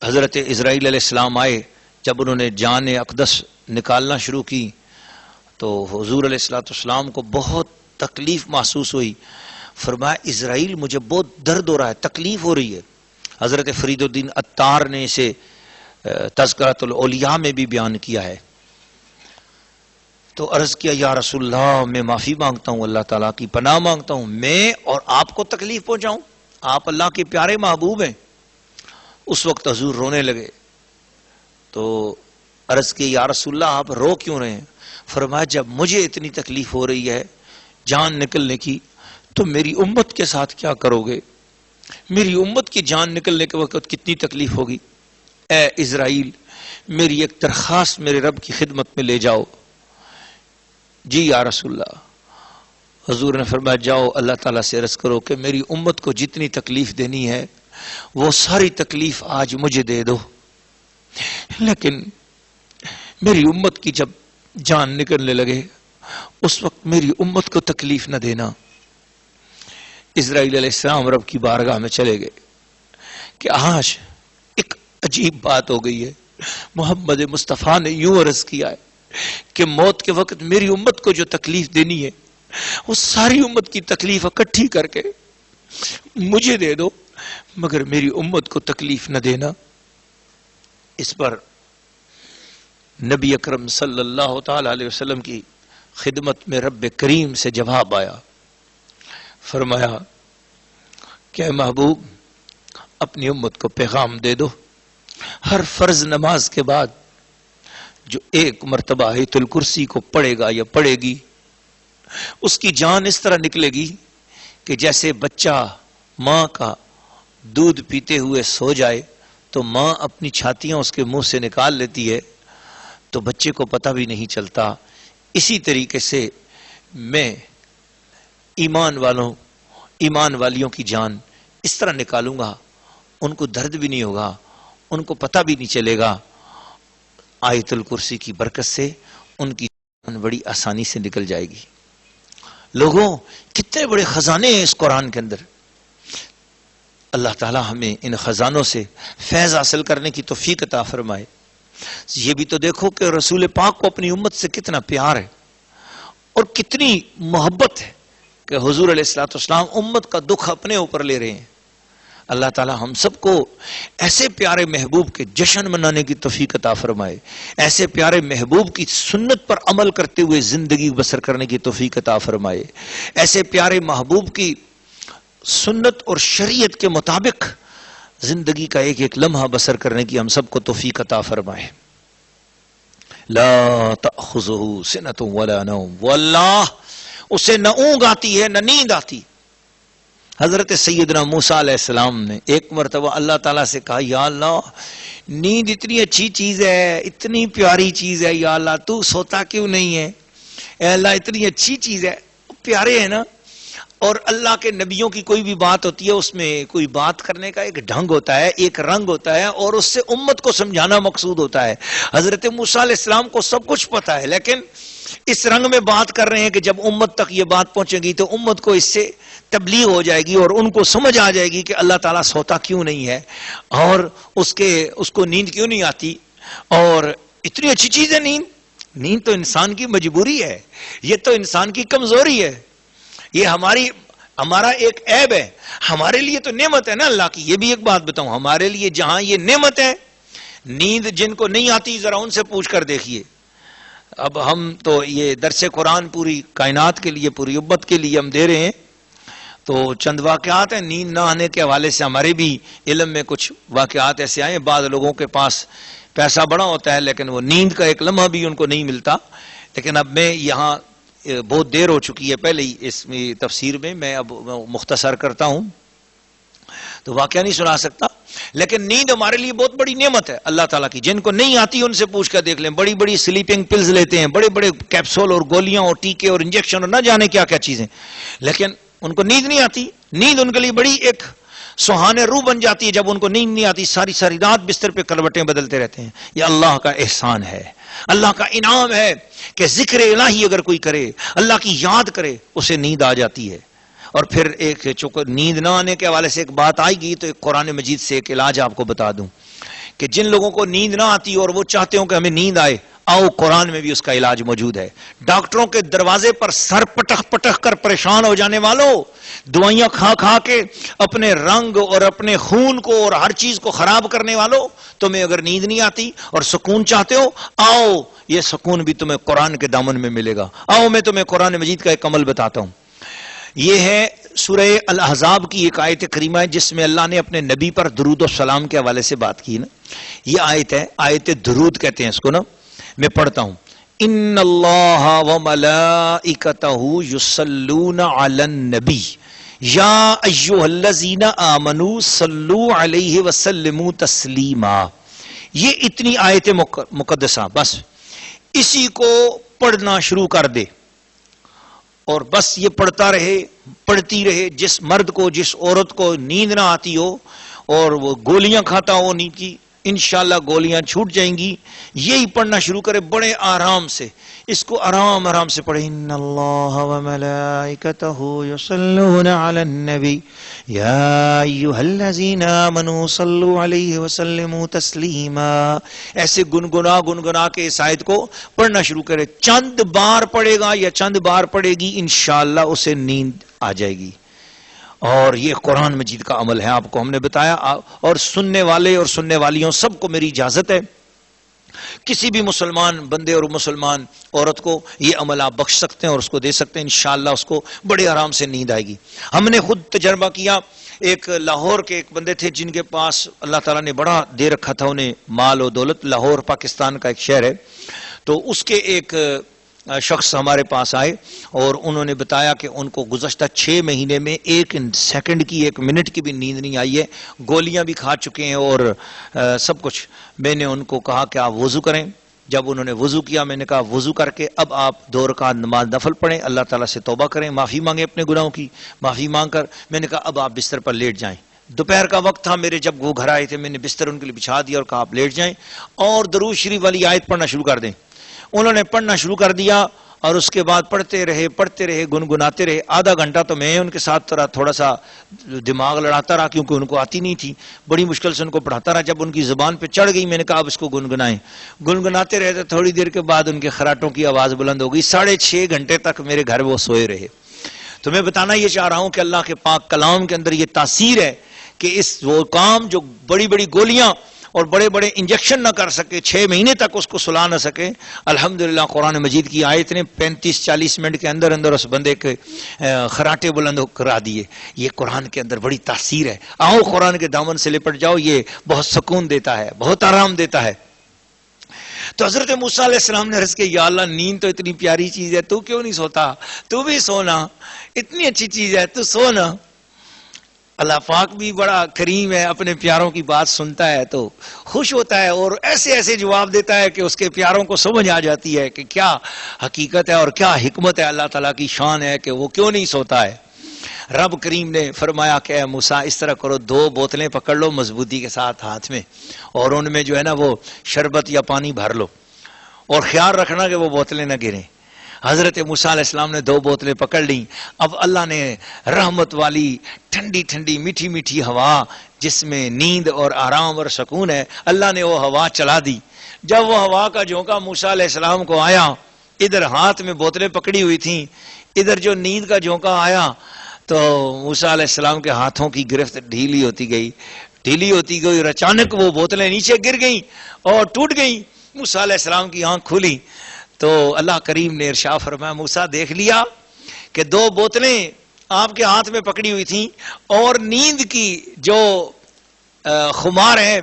حضرت اسرائیل علیہ السلام آئے، جب انہوں نے جان اقدس نکالنا شروع کی تو حضور علیہ الصلوۃ والسلام کو بہت تکلیف محسوس ہوئی۔ فرمایا اسرائیل مجھے بہت درد ہو رہا ہے، تکلیف ہو رہی ہے۔ حضرت فرید الدین عطار نے اسے تذکرۃ الاولیاء میں بھی بیان کیا ہے۔ تو عرض کیا یا رسول اللہ، میں معافی مانگتا ہوں، اللہ تعالیٰ کی پناہ مانگتا ہوں، میں اور آپ کو تکلیف پہنچاؤں؟ آپ اللہ کے پیارے محبوب ہیں۔ اس وقت حضور رونے لگے تو عرض کی یا رسول اللہ آپ رو کیوں رہے ہیں؟ فرمایا جب مجھے اتنی تکلیف ہو رہی ہے جان نکلنے کی تو میری امت کے ساتھ کیا کرو گے؟ میری امت کی جان نکلنے کے وقت کتنی تکلیف ہوگی؟ اے اسرائیل میری ایک درخواست میرے رب کی خدمت میں لے جاؤ۔ جی یا رسول اللہ۔ حضور نے فرمایا جاؤ اللہ تعالیٰ سے عرض کرو کہ میری امت کو جتنی تکلیف دینی ہے وہ ساری تکلیف آج مجھے دے دو، لیکن میری امت کی جب جان نکلنے لگے اس وقت میری امت کو تکلیف نہ دینا۔ اسرائیل علیہ السلام رب کی بارگاہ میں چلے گئے کہ آج ایک عجیب بات ہو گئی ہے، محمد مصطفیٰ نے یوں عرض کیا ہے کہ موت کے وقت میری امت کو جو تکلیف دینی ہے وہ ساری امت کی تکلیف اکٹھی کر کے مجھے دے دو، مگر میری امت کو تکلیف نہ دینا۔ اس پر نبی اکرم صلی اللہ تعالی علیہ وسلم کی خدمت میں رب کریم سے جواب آیا، فرمایا کہ محبوب اپنی امت کو پیغام دے دو، ہر فرض نماز کے بعد جو ایک مرتبہ آیت الکرسی کو پڑھے گا یا پڑھے گی اس کی جان اس طرح نکلے گی کہ جیسے بچہ ماں کا دودھ پیتے ہوئے سو جائے تو ماں اپنی چھاتیاں اس کے منہ سے نکال لیتی ہے تو بچے کو پتہ بھی نہیں چلتا، اسی طریقے سے میں ایمان والیوں کی جان اس طرح نکالوں گا، ان کو درد بھی نہیں ہوگا، ان کو پتہ بھی نہیں چلے گا۔ آیت الکرسی کی برکت سے ان کی جان بڑی آسانی سے نکل جائے گی۔ لوگوں کتنے بڑے خزانے ہیں اس قرآن کے اندر۔ اللہ تعالی ہمیں ان خزانوں سے فیض حاصل کرنے کی توفیق عطا فرمائے۔ یہ بھی تو دیکھو کہ رسول پاک کو اپنی امت سے کتنا پیار ہے اور کتنی محبت ہے کہ حضور علیہ الصلوۃ والسلام امت کا دکھ اپنے اوپر لے رہے ہیں۔ اللہ تعالی ہم سب کو ایسے پیارے محبوب کے جشن منانے کی توفیق عطا فرمائے، ایسے پیارے محبوب کی سنت پر عمل کرتے ہوئے زندگی بسر کرنے کی توفیق عطا فرمائے، ایسے پیارے محبوب کی سنت اور شریعت کے مطابق زندگی کا ایک ایک لمحہ بسر کرنے کی ہم سب کو توفیق عطا فرمائے۔ لا تأخذہ سنۃ ولا نوم، واللہ اسے نہ اونگ آتی ہے نہ نیند آتی۔ حضرت سیدنا موسیٰ علیہ السلام نے ایک مرتبہ اللہ تعالیٰ سے کہا، یا اللہ نیند اتنی اچھی چیز ہے، اتنی پیاری چیز ہے، یا اللہ تو سوتا کیوں نہیں ہے؟ اے اللہ اتنی اچھی چیز ہے، پیارے ہیں نا۔ اور اللہ کے نبیوں کی کوئی بھی بات ہوتی ہے اس میں کوئی بات کرنے کا ایک ڈھنگ ہوتا ہے، ایک رنگ ہوتا ہے، اور اس سے امت کو سمجھانا مقصود ہوتا ہے۔ حضرت موسیٰ علیہ السلام کو سب کچھ پتا ہے، لیکن اس رنگ میں بات کر رہے ہیں کہ جب امت تک یہ بات پہنچے گی تو امت کو اس سے تبلیغ ہو جائے گی اور ان کو سمجھ آ جائے گی کہ اللہ تعالیٰ سوتا کیوں نہیں ہے اور اس کو نیند کیوں نہیں آتی، اور اتنی اچھی چیز ہے نیند۔ نیند تو انسان کی مجبوری ہے، یہ تو انسان کی کمزوری ہے، یہ ہمارا ایک عیب ہے، ہمارے لیے تو نعمت ہے نا اللہ کی۔ یہ بھی ایک بات بتاؤں، ہمارے لیے جہاں یہ نعمت ہے، نیند جن کو نہیں آتی ذرا ان سے پوچھ کر دیکھیے۔ اب ہم تو یہ درس قرآن پوری کائنات کے لیے، پوری امت کے لیے ہم دے رہے ہیں، تو چند واقعات ہیں نیند نہ آنے کے حوالے سے، ہمارے بھی علم میں کچھ واقعات ایسے آئے ہیں۔ بعض لوگوں کے پاس پیسہ بڑا ہوتا ہے لیکن وہ نیند کا ایک لمحہ بھی ان کو نہیں ملتا۔ لیکن اب میں یہاں بہت دیر ہو چکی ہے پہلے ہی اس میں تفسیر میں اب مختصر کرتا ہوں تو واقعہ نہیں سنا سکتا، لیکن نیند ہمارے لیے بہت بڑی نعمت ہے اللہ تعالیٰ کی۔ جن کو نہیں آتی ان سے پوچھ کر دیکھ لیں، بڑی بڑی سلیپنگ پلز لیتے ہیں، بڑے بڑے کیپسول اور گولیاں اور ٹیکے اور انجیکشن اور نہ جانے کیا کیا چیزیں، لیکن ان کو نیند نہیں آتی۔ نیند ان کے لیے بڑی ایک سہانے روح بن جاتی ہے۔ جب ان کو نیند نہیں آتی ساری ساری رات بستر پہ کروٹیں بدلتے رہتے ہیں۔ یہ اللہ کا احسان ہے، اللہ کا انعام ہے کہ ذکر الہی اگر کوئی کرے، اللہ کی یاد کرے، اسے نیند آ جاتی ہے۔ اور پھر ایک نیند نہ آنے کے حوالے سے ایک بات آئے گی تو ایک قرآن مجید سے ایک علاج آپ کو بتا دوں کہ جن لوگوں کو نیند نہ آتی اور وہ چاہتے ہوں کہ ہمیں نیند آئے، آؤ قرآن میں بھی اس کا علاج موجود ہے۔ ڈاکٹروں کے دروازے پر سر پٹخ پٹخ کر پریشان ہو جانے والوں، دوائیاں کھا کھا کے اپنے رنگ اور اپنے خون کو اور ہر چیز کو خراب کرنے والوں، تمہیں اگر نیند نہیں آتی اور سکون چاہتے ہو، آؤ یہ سکون بھی تمہیں قرآن کے دامن میں ملے گا۔ آؤ میں تمہیں قرآن مجید کا ایک عمل بتاتا ہوں۔ یہ ہے سورہ الاحزاب کی ایک آیت کریمہ ہے جس میں اللہ نے اپنے نبی پر درود و سلام کے حوالے سے بات کی نا۔ یہ آیت ہے، آیت درود کہتے ہیں اس کو نا۔ میں پڑھتا ہوں، ان اللہ وملائکتہ یصلون علی النبی یا ایھا الذین آمنوا صلوا علیہ وسلموا تسلیما۔ یہ اتنی آیت مقدسہ، بس اسی کو پڑھنا شروع کر دے اور بس یہ پڑھتا رہے، پڑھتی رہے۔ جس مرد کو، جس عورت کو نیند نہ آتی ہو اور وہ گولیاں کھاتا ہو نیند کی، انشاءاللہ گولیاں چھوٹ جائیں گی۔ یہی پڑھنا شروع کرے بڑے آرام سے، اس کو آرام آرام سے پڑھے۔ ان اللہ وملائکتہ یصلون علی النبی یا ایھا الذین آمنوا صلوا علیہ وسلموا تسلیما۔ ایسے گنگنا کے اس آیت کو پڑھنا شروع کرے۔ چند بار پڑھے گا یا چند بار پڑھے گی، انشاءاللہ اسے نیند آ جائے گی۔ اور یہ قرآن مجید کا عمل ہے، آپ کو ہم نے بتایا، اور سننے والے اور سننے والیوں سب کو میری اجازت ہے، کسی بھی مسلمان بندے اور مسلمان عورت کو یہ عمل آپ بخش سکتے ہیں اور اس کو دے سکتے ہیں، انشاءاللہ اس کو بڑے آرام سے نیند آئے گی۔ ہم نے خود تجربہ کیا، ایک لاہور کے ایک بندے تھے جن کے پاس اللہ تعالیٰ نے بڑا دے رکھا تھا انہیں مال و دولت، لاہور پاکستان کا ایک شہر ہے، تو اس کے ایک شخص ہمارے پاس آئے اور انہوں نے بتایا کہ ان کو گزشتہ 6 مہینے میں 1 سیکنڈ کی 1 منٹ کی بھی نیند نہیں آئی ہے، گولیاں بھی کھا چکے ہیں اور سب کچھ۔ میں نے ان کو کہا کہ آپ وضو کریں۔ جب انہوں نے وضو کیا، میں نے کہا وضو کر کے اب آپ 2 رکعت نماز نفل پڑھیں، اللہ تعالیٰ سے توبہ کریں، معافی مانگیں اپنے گناہوں کی۔ معافی مانگ کر میں نے کہا اب آپ بستر پر لیٹ جائیں۔ دوپہر کا وقت تھا، میرے جب وہ گھر آئے تھے میں نے بستر ان کے لیے بچھا دیا اور کہا آپ لیٹ جائیں اور درود شریف والی آیت پڑھنا شروع کر دیں۔ انہوں نے پڑھنا شروع کر دیا اور اس کے بعد پڑھتے رہے، گنگناتے رہے۔ آدھا گھنٹہ تو میں ان کے ساتھ تھوڑا سا دماغ لڑاتا رہا کیونکہ ان کو آتی نہیں تھی، بڑی مشکل سے ان کو پڑھاتا رہا۔ جب ان کی زبان پہ چڑھ گئی میں نے کہا اب اس کو گنگنائیں۔ گنگناتے رہے تو تھوڑی دیر کے بعد ان کے خراٹوں کی آواز بلند ہو گئی۔ 6.5 گھنٹے تک میرے گھر وہ سوئے رہے۔ تو میں بتانا یہ چاہ رہا ہوں کہ اللہ کے پاک کلام کے اندر یہ تاثیر ہے کہ اس وہ کام جو بڑی بڑی گولیاں اور بڑے بڑے انجیکشن نہ کر سکے، 6 مہینے تک اس کو سلا نہ سکے، الحمدللہ قرآن مجید کی آیت نے 35-40 منٹ کے اندر اندر اس بندے کے خراٹے بلند کرا دیے۔ یہ قرآن کے اندر بڑی تاثیر ہے۔ آؤ قرآن کے دامن سے لپٹ جاؤ، یہ بہت سکون دیتا ہے، بہت آرام دیتا ہے۔ تو حضرت موسیٰ علیہ السلام نے عرض کیا یا اللہ نیند تو اتنی پیاری چیز ہے، تو کیوں نہیں سوتا؟ تو بھی سونا، اتنی اچھی چیز ہے، تو سونا۔ اللہ پاک بھی بڑا کریم ہے، اپنے پیاروں کی بات سنتا ہے تو خوش ہوتا ہے اور ایسے ایسے جواب دیتا ہے کہ اس کے پیاروں کو سمجھ آ جاتی ہے کہ کیا حقیقت ہے اور کیا حکمت ہے، اللہ تعالیٰ کی شان ہے کہ وہ کیوں نہیں سوتا ہے۔ رب کریم نے فرمایا کہ اے موسیٰ اس طرح کرو، 2 بوتلیں پکڑ لو مضبوطی کے ساتھ ہاتھ میں، اور ان میں جو ہے نا وہ شربت یا پانی بھر لو، اور خیال رکھنا کہ وہ بوتلیں نہ گریں۔ حضرت موسیٰ علیہ السلام نے 2 بوتلیں پکڑ لیں۔ اب اللہ نے رحمت والی ٹھنڈی ٹھنڈی میٹھی میٹھی ہوا جس میں نیند اور آرام اور سکون ہے، اللہ نے وہ ہوا چلا دی۔ جب وہ ہوا کا جھونکا موسیٰ علیہ السلام کو آیا، ادھر ہاتھ میں بوتلیں پکڑی ہوئی تھیں، ادھر جو نیند کا جھونکا آیا تو موسیٰ علیہ السلام کے ہاتھوں کی گرفت ڈھیلی ہوتی گئی اور اچانک وہ بوتلیں نیچے گر گئیں اور ٹوٹ گئیں۔ موسیٰ علیہ السلام کی آنکھ کھلی تو اللہ کریم نے ارشاد فرمایا موسیٰ دیکھ لیا کہ 2 بوتلیں آپ کے ہاتھ میں پکڑی ہوئی تھیں اور نیند کی جو خمار ہے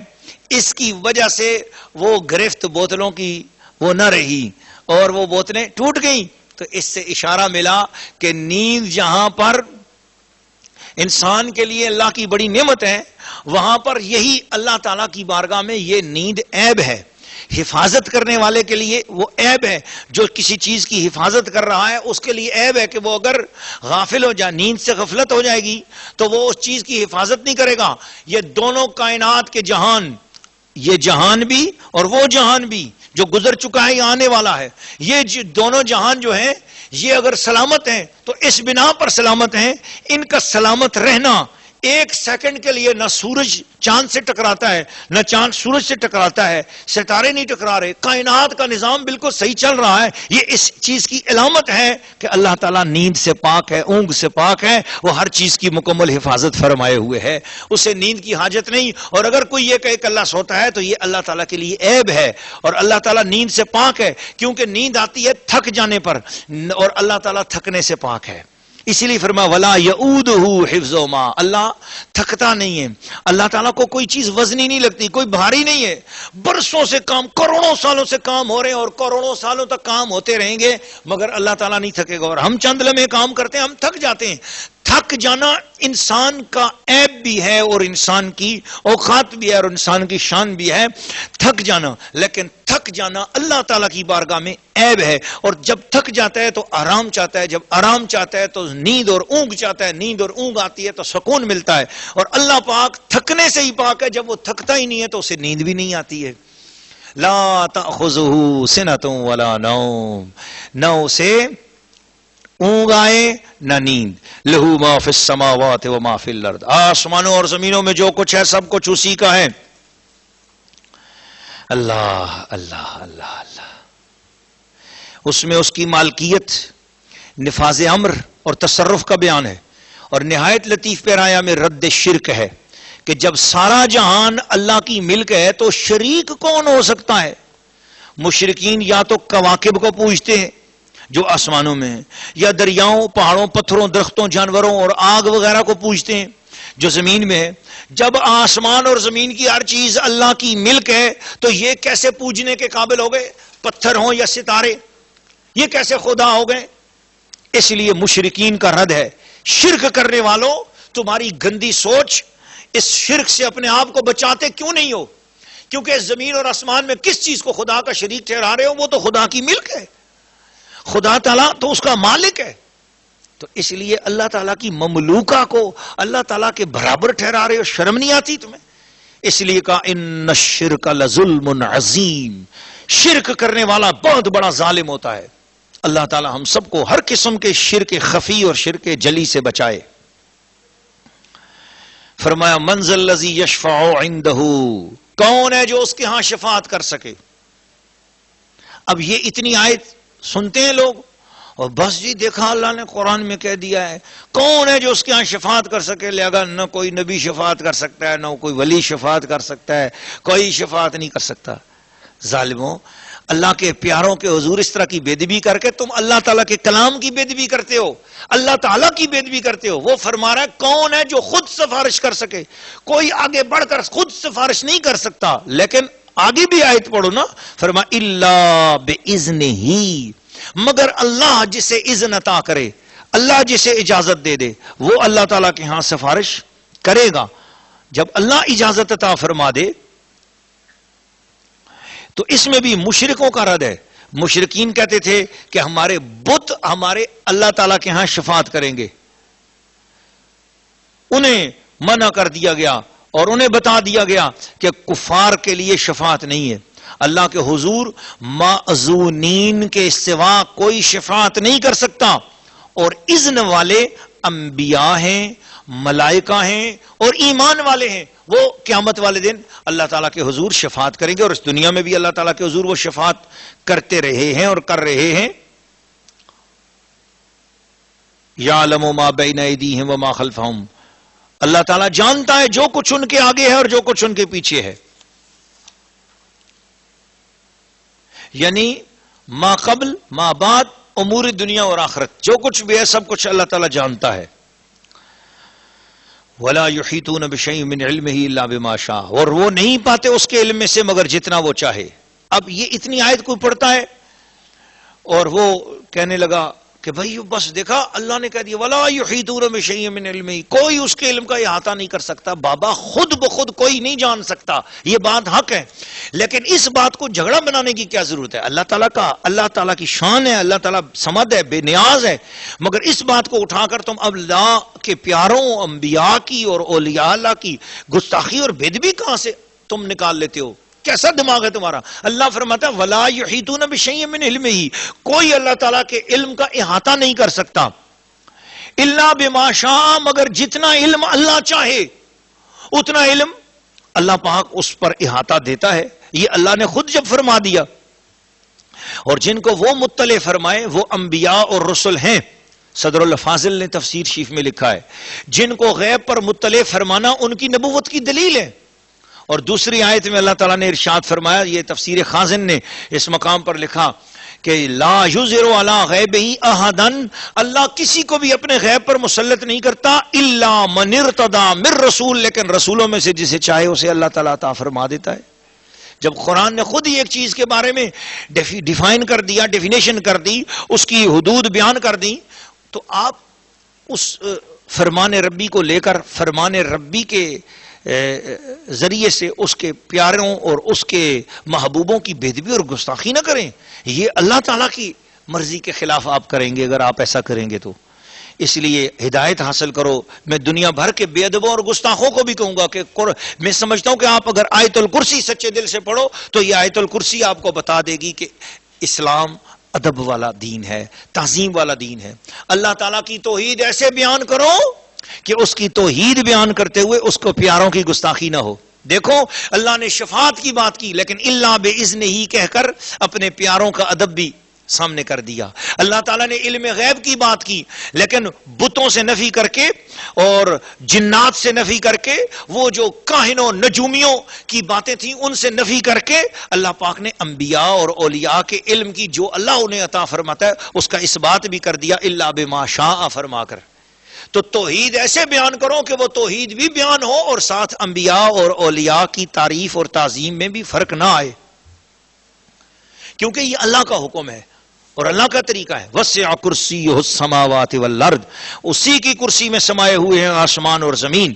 اس کی وجہ سے وہ گرفت بوتلوں کی وہ نہ رہی اور وہ بوتلیں ٹوٹ گئیں۔ تو اس سے اشارہ ملا کہ نیند جہاں پر انسان کے لیے اللہ کی بڑی نعمت ہے، وہاں پر یہی اللہ تعالیٰ کی بارگاہ میں یہ نیند عیب ہے۔ حفاظت کرنے والے کے لیے وہ عیب ہے، جو کسی چیز کی حفاظت کر رہا ہے اس کے لیے عیب ہے کہ وہ اگر غافل ہو جائے، نیند سے غفلت ہو جائے گی تو وہ اس چیز کی حفاظت نہیں کرے گا۔ یہ دونوں کائنات کے جہان، یہ جہان بھی اور وہ جہان بھی جو گزر چکا ہے یا آنے والا ہے، یہ دونوں جہان جو ہیں یہ اگر سلامت ہیں تو اس بنا پر سلامت ہیں، ان کا سلامت رہنا 1 سیکنڈ کے لیے نہ سورج چاند سے ٹکراتا ہے، نہ چاند سورج سے ٹکراتا ہے، ستارے نہیں ٹکرا رہے، کائنات کا نظام بالکل صحیح چل رہا ہے۔ یہ اس چیز کی علامت ہے کہ اللہ تعالیٰ نیند سے پاک ہے، اونگ سے پاک ہے، وہ ہر چیز کی مکمل حفاظت فرمائے ہوئے ہے، اسے نیند کی حاجت نہیں۔ اور اگر کوئی یہ کہے کہ اللہ سوتا ہے تو یہ اللہ تعالیٰ کے لیے عیب ہے، اور اللہ تعالیٰ نیند سے پاک ہے، کیونکہ نیند آتی ہے تھک جانے پر، اور اللہ تعالیٰ تھکنے سے پاک ہے۔ اسی لیے فرمایا وَلَا يَؤُودُهُ حِفْظُهُمَا، اللہ تھکتا نہیں ہے، اللہ تعالیٰ کو کوئی چیز وزنی نہیں لگتی، کوئی بھاری نہیں ہے۔ برسوں سے کام، کروڑوں سالوں سے کام ہو رہے ہیں اور کروڑوں سالوں تک کام ہوتے رہیں گے مگر اللہ تعالیٰ نہیں تھکے گا، اور ہم چند لمحے کام کرتے ہیں ہم تھک جاتے ہیں۔ تھک جانا انسان کا عیب بھی ہے اور انسان کی اوقات بھی ہے اور انسان کی شان بھی ہے، تھک جانا، لیکن تھک جانا اللہ تعالیٰ کی بارگاہ میں عیب ہے۔ اور جب تھک جاتا ہے تو آرام چاہتا ہے، جب آرام چاہتا ہے تو نیند اور اونگ چاہتا ہے، نیند اور اونگ آتی ہے تو سکون ملتا ہے، اور اللہ پاک تھکنے سے ہی پاک ہے، جب وہ تھکتا ہی نہیں ہے تو اسے نیند بھی نہیں آتی ہے۔ لا تأخذہ سنۃ ولا نوم، نہ اسے اونگ آئے نہ نیند، لہو ما فی السماوات و ما فی الارض، آسمانوں اور زمینوں میں جو کچھ ہے سب کچھ اسی کا ہے۔ اللہ اللہ اللہ اللہ، اس میں اس کی مالکیت، نفاذ امر اور تصرف کا بیان ہے، اور نہایت لطیف پیرایا میں رد شرک ہے کہ جب سارا جہان اللہ کی ملک ہے تو شریک کون ہو سکتا ہے؟ مشرکین یا تو کواکب کو پوجتے ہیں جو آسمانوں میں ہیں، یا دریاؤں، پہاڑوں، پتھروں، درختوں، جانوروں اور آگ وغیرہ کو پوجتے ہیں جو زمین میں ہے۔ جب آسمان اور زمین کی ہر چیز اللہ کی ملک ہے تو یہ کیسے پوجنے کے قابل ہو گئے؟ پتھر ہوں یا ستارے، یہ کیسے خدا ہو گئے؟ اس لیے مشرکین کا رد ہے، شرک کرنے والوں تمہاری گندی سوچ، اس شرک سے اپنے آپ کو بچاتے کیوں نہیں ہو؟ کیونکہ اس زمین اور آسمان میں کس چیز کو خدا کا شریک ٹھہرا رہے ہو؟ وہ تو خدا کی ملک ہے، خدا تعالیٰ تو اس کا مالک ہے۔ تو اس لیے اللہ تعالیٰ کی مملوکہ کو اللہ تعالیٰ کے برابر ٹھہرا رہے ہو، شرم نہیں آتی تمہیں؟ اس لیے کہا ان الشرک لظلم عظیم، شرک کرنے والا بہت بڑا ظالم ہوتا ہے۔ اللہ تعالیٰ ہم سب کو ہر قسم کے شرک خفی اور شرک جلی سے بچائے۔ فرمایا من ذا الذی یشفع عندہ، کون ہے جو اس کے ہاں شفاعت کر سکے؟ اب یہ اتنی آیت سنتے ہیں لوگ اور بس جی دیکھا اللہ نے قرآن میں کہہ دیا ہے، کون ہے جو اس کے ہاں شفاعت کر سکے؟ لہذا نہ کوئی نبی شفاعت کر سکتا ہے، نہ کوئی ولی شفاعت کر سکتا ہے، کوئی شفاعت نہیں کر سکتا۔ ظالموں، اللہ کے پیاروں کے حضور اس طرح کی بے ادبی کر کے تم اللہ تعالیٰ کے کلام کی بے ادبی کرتے ہو، اللہ تعالیٰ کی بے ادبی کرتے ہو۔ وہ فرما رہا ہے کون ہے جو خود سفارش کر سکے؟ کوئی آگے بڑھ کر خود سفارش نہیں کر سکتا، لیکن آگے بھی آیت پڑھو نا، فرما الا بِإِذْنِهِ، مگر اللہ جسے اذن عطا کرے، اللہ جسے اجازت دے دے، وہ اللہ تعالیٰ کے ہاں سفارش کرے گا۔ جب اللہ اجازت عطا فرما دے تو اس میں بھی مشرکوں کا رد ہے۔ مشرکین کہتے تھے کہ ہمارے بت ہمارے اللہ تعالیٰ کے ہاں شفاعت کریں گے، انہیں منع کر دیا گیا اور انہیں بتا دیا گیا کہ کفار کے لیے شفاعت نہیں ہے، اللہ کے حضور معذونین کے سوا کوئی شفاعت نہیں کر سکتا، اور اذن والے انبیاء ہیں، ملائکہ ہیں اور ایمان والے ہیں، وہ قیامت والے دن اللہ تعالیٰ کے حضور شفاعت کریں گے، اور اس دنیا میں بھی اللہ تعالیٰ کے حضور وہ شفاعت کرتے رہے ہیں اور کر رہے ہیں۔ یعلم ما بین ایدیہم وما خلفہم، اللہ تعالیٰ جانتا ہے جو کچھ ان کے آگے ہے اور جو کچھ ان کے پیچھے ہے، یعنی ما قبل ما بعد، امور دنیا اور آخرت، جو کچھ بھی ہے سب کچھ اللہ تعالیٰ جانتا ہے۔ وَلَا يُحِيطُونَ بِشَيْءٍ مِّنْ عِلْمِهِ إِلَّا بِمَا شَاءَ، اور وہ نہیں پاتے اس کے علم میں سے مگر جتنا وہ چاہے۔ اب یہ اتنی آیت کوئی پڑھتا ہے اور وہ کہنے لگا کہ بھائی بس دیکھا اللہ نے کہہ دیا وَلَا يُحِيطُونَ بِشَيْءٍ مِّنْ عِلْمِهِ، کوئی اس کے علم کا احاطہ نہیں کر سکتا۔ بابا خود بخود کوئی نہیں جان سکتا، یہ بات حق ہے، لیکن اس بات کو جھگڑا بنانے کی کیا ضرورت ہے؟ اللہ تعالیٰ کی شان ہے، اللہ تعالیٰ صمد ہے، بے نیاز ہے، مگر اس بات کو اٹھا کر تم اب اللہ کے پیاروں انبیاء کی اور اولیاء اللہ کی گستاخی اور بے ادبی کہاں سے تم نکال لیتے ہو؟ کیسا دماغ ہے تمہارا؟ اللہ فرماتا ہے وَلَا يُحِيطُونَ بِشَيْءٍ مِّنْ عِلْمِهِ، کوئی اللہ تعالیٰ کے علم کا احاطہ نہیں کر سکتا، إِلَّا بِمَا شَاءَ، مگر جتنا علم اللہ چاہے اتنا علم اللہ پاک اس پر احاطہ دیتا ہے۔ یہ اللہ نے خود جب فرما دیا، اور جن کو وہ مطلع فرمائے وہ انبیاء اور رسل ہیں۔ صدر الفاضل نے تفسیر شریف میں لکھا ہے جن کو غیب پر مطلع فرمانا ان کی نبوت کی دلیل ہے۔ اور دوسری آیت میں اللہ تعالیٰ نے ارشاد فرمایا، یہ تفسیر خازن نے اس مقام پر لکھا کہ لا یظہر علی غیبہ احدا، اللہ کسی کو بھی اپنے غیب پر مسلط نہیں کرتا، الا من ارتضی من رسول، لیکن رسولوں میں سے جسے چاہے اسے اللہ تعالیٰ عطا فرما دیتا ہے۔ جب قرآن نے خود ہی ایک چیز کے بارے میں ڈیفائن کر دیا، ڈیفینیشن کر دی، اس کی حدود بیان کر دی، تو آپ اس فرمان ربی کو لے کر فرمان ربی کے ذریعے سے اس کے پیاروں اور اس کے محبوبوں کی بے ادبی اور گستاخی نہ کریں۔ یہ اللہ تعالیٰ کی مرضی کے خلاف آپ کریں گے اگر آپ ایسا کریں گے تو۔ اس لیے ہدایت حاصل کرو۔ میں دنیا بھر کے بے ادبوں اور گستاخوں کو بھی کہوں گا کہ میں سمجھتا ہوں کہ آپ اگر آیت الکرسی سچے دل سے پڑھو تو یہ آیت الکرسی آپ کو بتا دے گی کہ اسلام ادب والا دین ہے، تعظیم والا دین ہے۔ اللہ تعالیٰ کی توحید ایسے بیان کرو کہ اس کی توحید بیان کرتے ہوئے اس کو پیاروں کی گستاخی نہ ہو۔ دیکھو اللہ نے شفاعت کی بات کی لیکن الا باذنہ کہہ کر اپنے پیاروں کا ادب بھی سامنے کر دیا۔ اللہ تعالیٰ نے علم غیب کی بات کی لیکن بتوں سے نفی کر کے اور جنات سے نفی کر کے، وہ جو کاہنوں نجومیوں کی باتیں تھیں ان سے نفی کر کے، اللہ پاک نے انبیاء اور اولیاء کے علم کی جو اللہ انہیں عطا فرماتا ہے اس کا اثبات بھی کر دیا الا بما شاء فرما کر۔ تو توحید ایسے بیان کرو کہ وہ توحید بھی بیان ہو اور ساتھ انبیاء اور اولیاء کی تعریف اور تعظیم میں بھی فرق نہ آئے، کیونکہ یہ اللہ کا حکم ہے اور اللہ کا طریقہ ہے۔ وسع کرسیہ السماوات والارض، اسی کی کرسی میں سمائے ہوئے ہیں آسمان اور زمین۔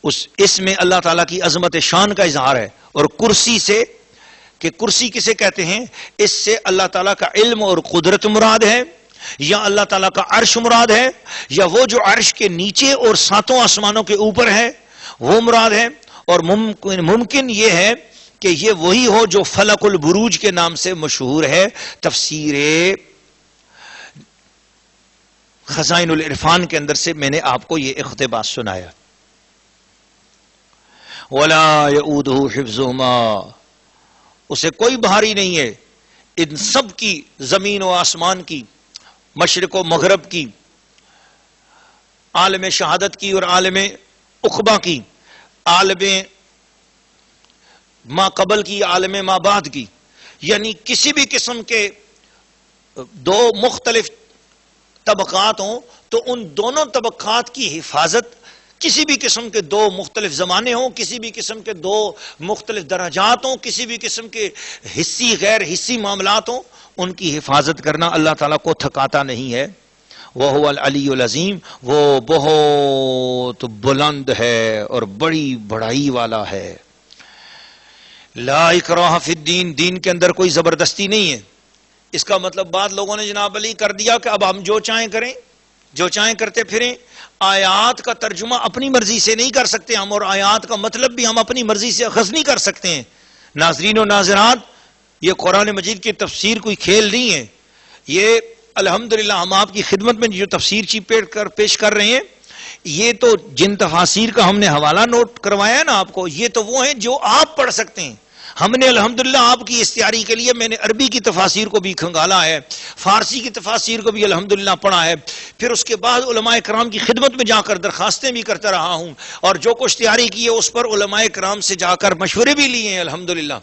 اس میں اللہ تعالیٰ کی عظمت شان کا اظہار ہے، اور کرسی سے کہ کرسی کسے کہتے ہیں، اس سے اللہ تعالیٰ کا علم اور قدرت مراد ہے، یا اللہ تعالیٰ کا عرش مراد ہے، یا وہ جو عرش کے نیچے اور ساتوں آسمانوں کے اوپر ہے وہ مراد ہے، اور ممکن یہ ہے کہ یہ وہی ہو جو فلق البروج کے نام سے مشہور ہے۔ تفسیر خزائن العرفان کے اندر سے میں نے آپ کو یہ اقتباس سنایا۔ وَلَا يَؤُودُهُ حِفْظُهُمَا، اسے کوئی بھاری نہیں ہے ان سب کی، زمین و آسمان کی، مشرق و مغرب کی، عالم شہادت کی اور عالم عقبہ کی، عالم ما قبل کی، عالم ما بعد کی، یعنی کسی بھی قسم کے دو مختلف طبقات ہوں تو ان دونوں طبقات کی حفاظت، کسی بھی قسم کے دو مختلف زمانے ہوں، کسی بھی قسم کے دو مختلف درجات ہوں، کسی بھی قسم کے حصی غیر حصی معاملات ہوں، ان کی حفاظت کرنا اللہ تعالیٰ کو تھکاتا نہیں ہے۔ وَهُوَ الْعَلِيُّ الْعَظِيمُ، وہ بہت بلند ہے اور بڑی بڑائی والا ہے۔ لا اکراہ فی الدین، دین کے اندر کوئی زبردستی نہیں ہے۔ اس کا مطلب بعد لوگوں نے جناب علی کر دیا کہ اب ہم جو چاہیں کریں، جو چاہیں کرتے پھریں، آیات کا ترجمہ اپنی مرضی سے نہیں کر سکتے ہم، اور آیات کا مطلب بھی ہم اپنی مرضی سے اخذ نہیں کر سکتے ہیں۔ ناظرین و ناظرات، یہ قرآن مجید کی تفسیر کوئی کھیل نہیں ہے۔ یہ الحمدللہ ہم آپ کی خدمت میں جو تفسیر پیش کر رہے ہیں، یہ تو جن تفاسیر کا ہم نے حوالہ نوٹ کروایا ہے نا آپ کو، یہ تو وہ ہیں جو آپ پڑھ سکتے ہیں۔ ہم نے الحمدللہ آپ کی استیاری کے لیے میں نے عربی کی تفاسیر کو بھی کھنگالا ہے، فارسی کی تفاسیر کو بھی الحمدللہ پڑھا ہے، پھر اس کے بعد علماء کرام کی خدمت میں جا کر درخواستیں بھی کرتا رہا ہوں، اور جو کچھ تیاری کی ہے اس پر علماء کرام سے جا کر مشورے بھی لیے ہیں الحمدللہ،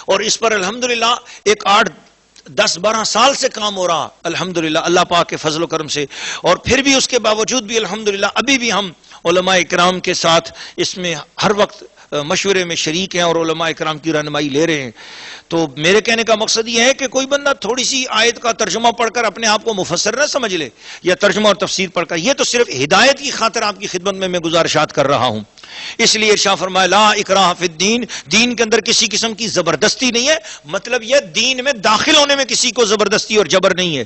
اور اس پر الحمدللہ ایک 8-10-12 سال سے کام ہو رہا الحمدللہ اللہ پاک کے فضل و کرم سے، اور پھر بھی اس کے باوجود بھی الحمدللہ ابھی بھی ہم علماء کرام کے ساتھ اس میں ہر وقت مشورے میں شریک ہیں اور علماء کرام کی رہنمائی لے رہے ہیں۔ تو میرے کہنے کا مقصد یہ ہے کہ کوئی بندہ تھوڑی سی آیت کا ترجمہ پڑھ کر اپنے آپ کو مفسر نہ سمجھ لے، یا ترجمہ اور تفسیر پڑھ کر، یہ تو صرف ہدایت کی خاطر آپ کی خدمت میں گزارشات کر رہا ہوں۔ اس لیے ارشاد فرمایا لا اکراہ فی الدین، دین کے اندر کسی قسم کی زبردستی نہیں ہے، مطلب یہ دین میں داخل ہونے میں کسی کو زبردستی اور جبر نہیں ہے۔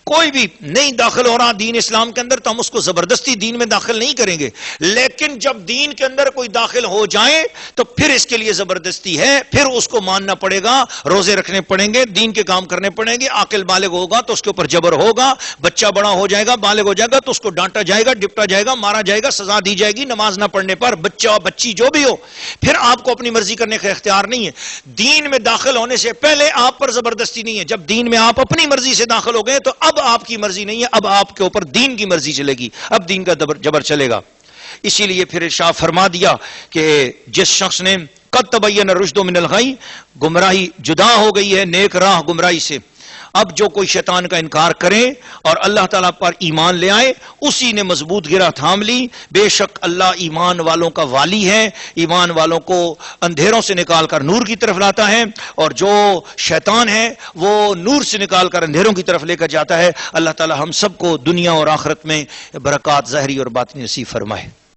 کوئی بھی نہیں داخل ہو رہا دین اسلام کے اندر تو ہم اس کو زبردستی دین میں داخل نہیں کریں گے، لیکن جب دین کے اندر کوئی داخل ہو جائے تو پھر اس کے لیے زبردستی ہے، پھر اس کو ماننا پڑے گا، روزے رکھنے پڑیں گے، دین کے کام کرنے پڑیں گے، عاقل بالغ ہوگا تو اس کے اوپر جبر ہوگا، بچہ بڑا ہو جائے گا، بالغ ہو جائے گا تو اس کو ڈانٹا جائے گا، ڈپٹا جائے گا، مارا جائے گا، سزا دی جائے گی نماز نہ پڑھنے پر، بچہ بچی جو بھی ہو، پھر آپ کو اپنی مرضی کرنے کا اختیار نہیں ہے۔ دین میں داخل ہونے سے پہلے آپ پر زبردستی نہیں ہے، جب دین میں آپ اپنی مرضی سے داخل ہو گئے تو اب آپ کی مرضی نہیں ہے، اب آپ کے اوپر دین کی مرضی چلے گی، اب دین کا جبر چلے گا۔ اسی لیے پھر ارشاد فرما دیا کہ جس شخص نے قد تبین الرشد من الغی، گمراہی جدا ہو گئی ہے نیک راہ گمراہی سے، اب جو کوئی شیطان کا انکار کرے اور اللہ تعالیٰ پر ایمان لے آئے، اسی نے مضبوط گرہ تھام لی۔ بے شک اللہ ایمان والوں کا والی ہے، ایمان والوں کو اندھیروں سے نکال کر نور کی طرف لاتا ہے، اور جو شیطان ہے وہ نور سے نکال کر اندھیروں کی طرف لے کر جاتا ہے۔ اللہ تعالیٰ ہم سب کو دنیا اور آخرت میں برکات ظاہری اور باطنی نصیب فرمائے۔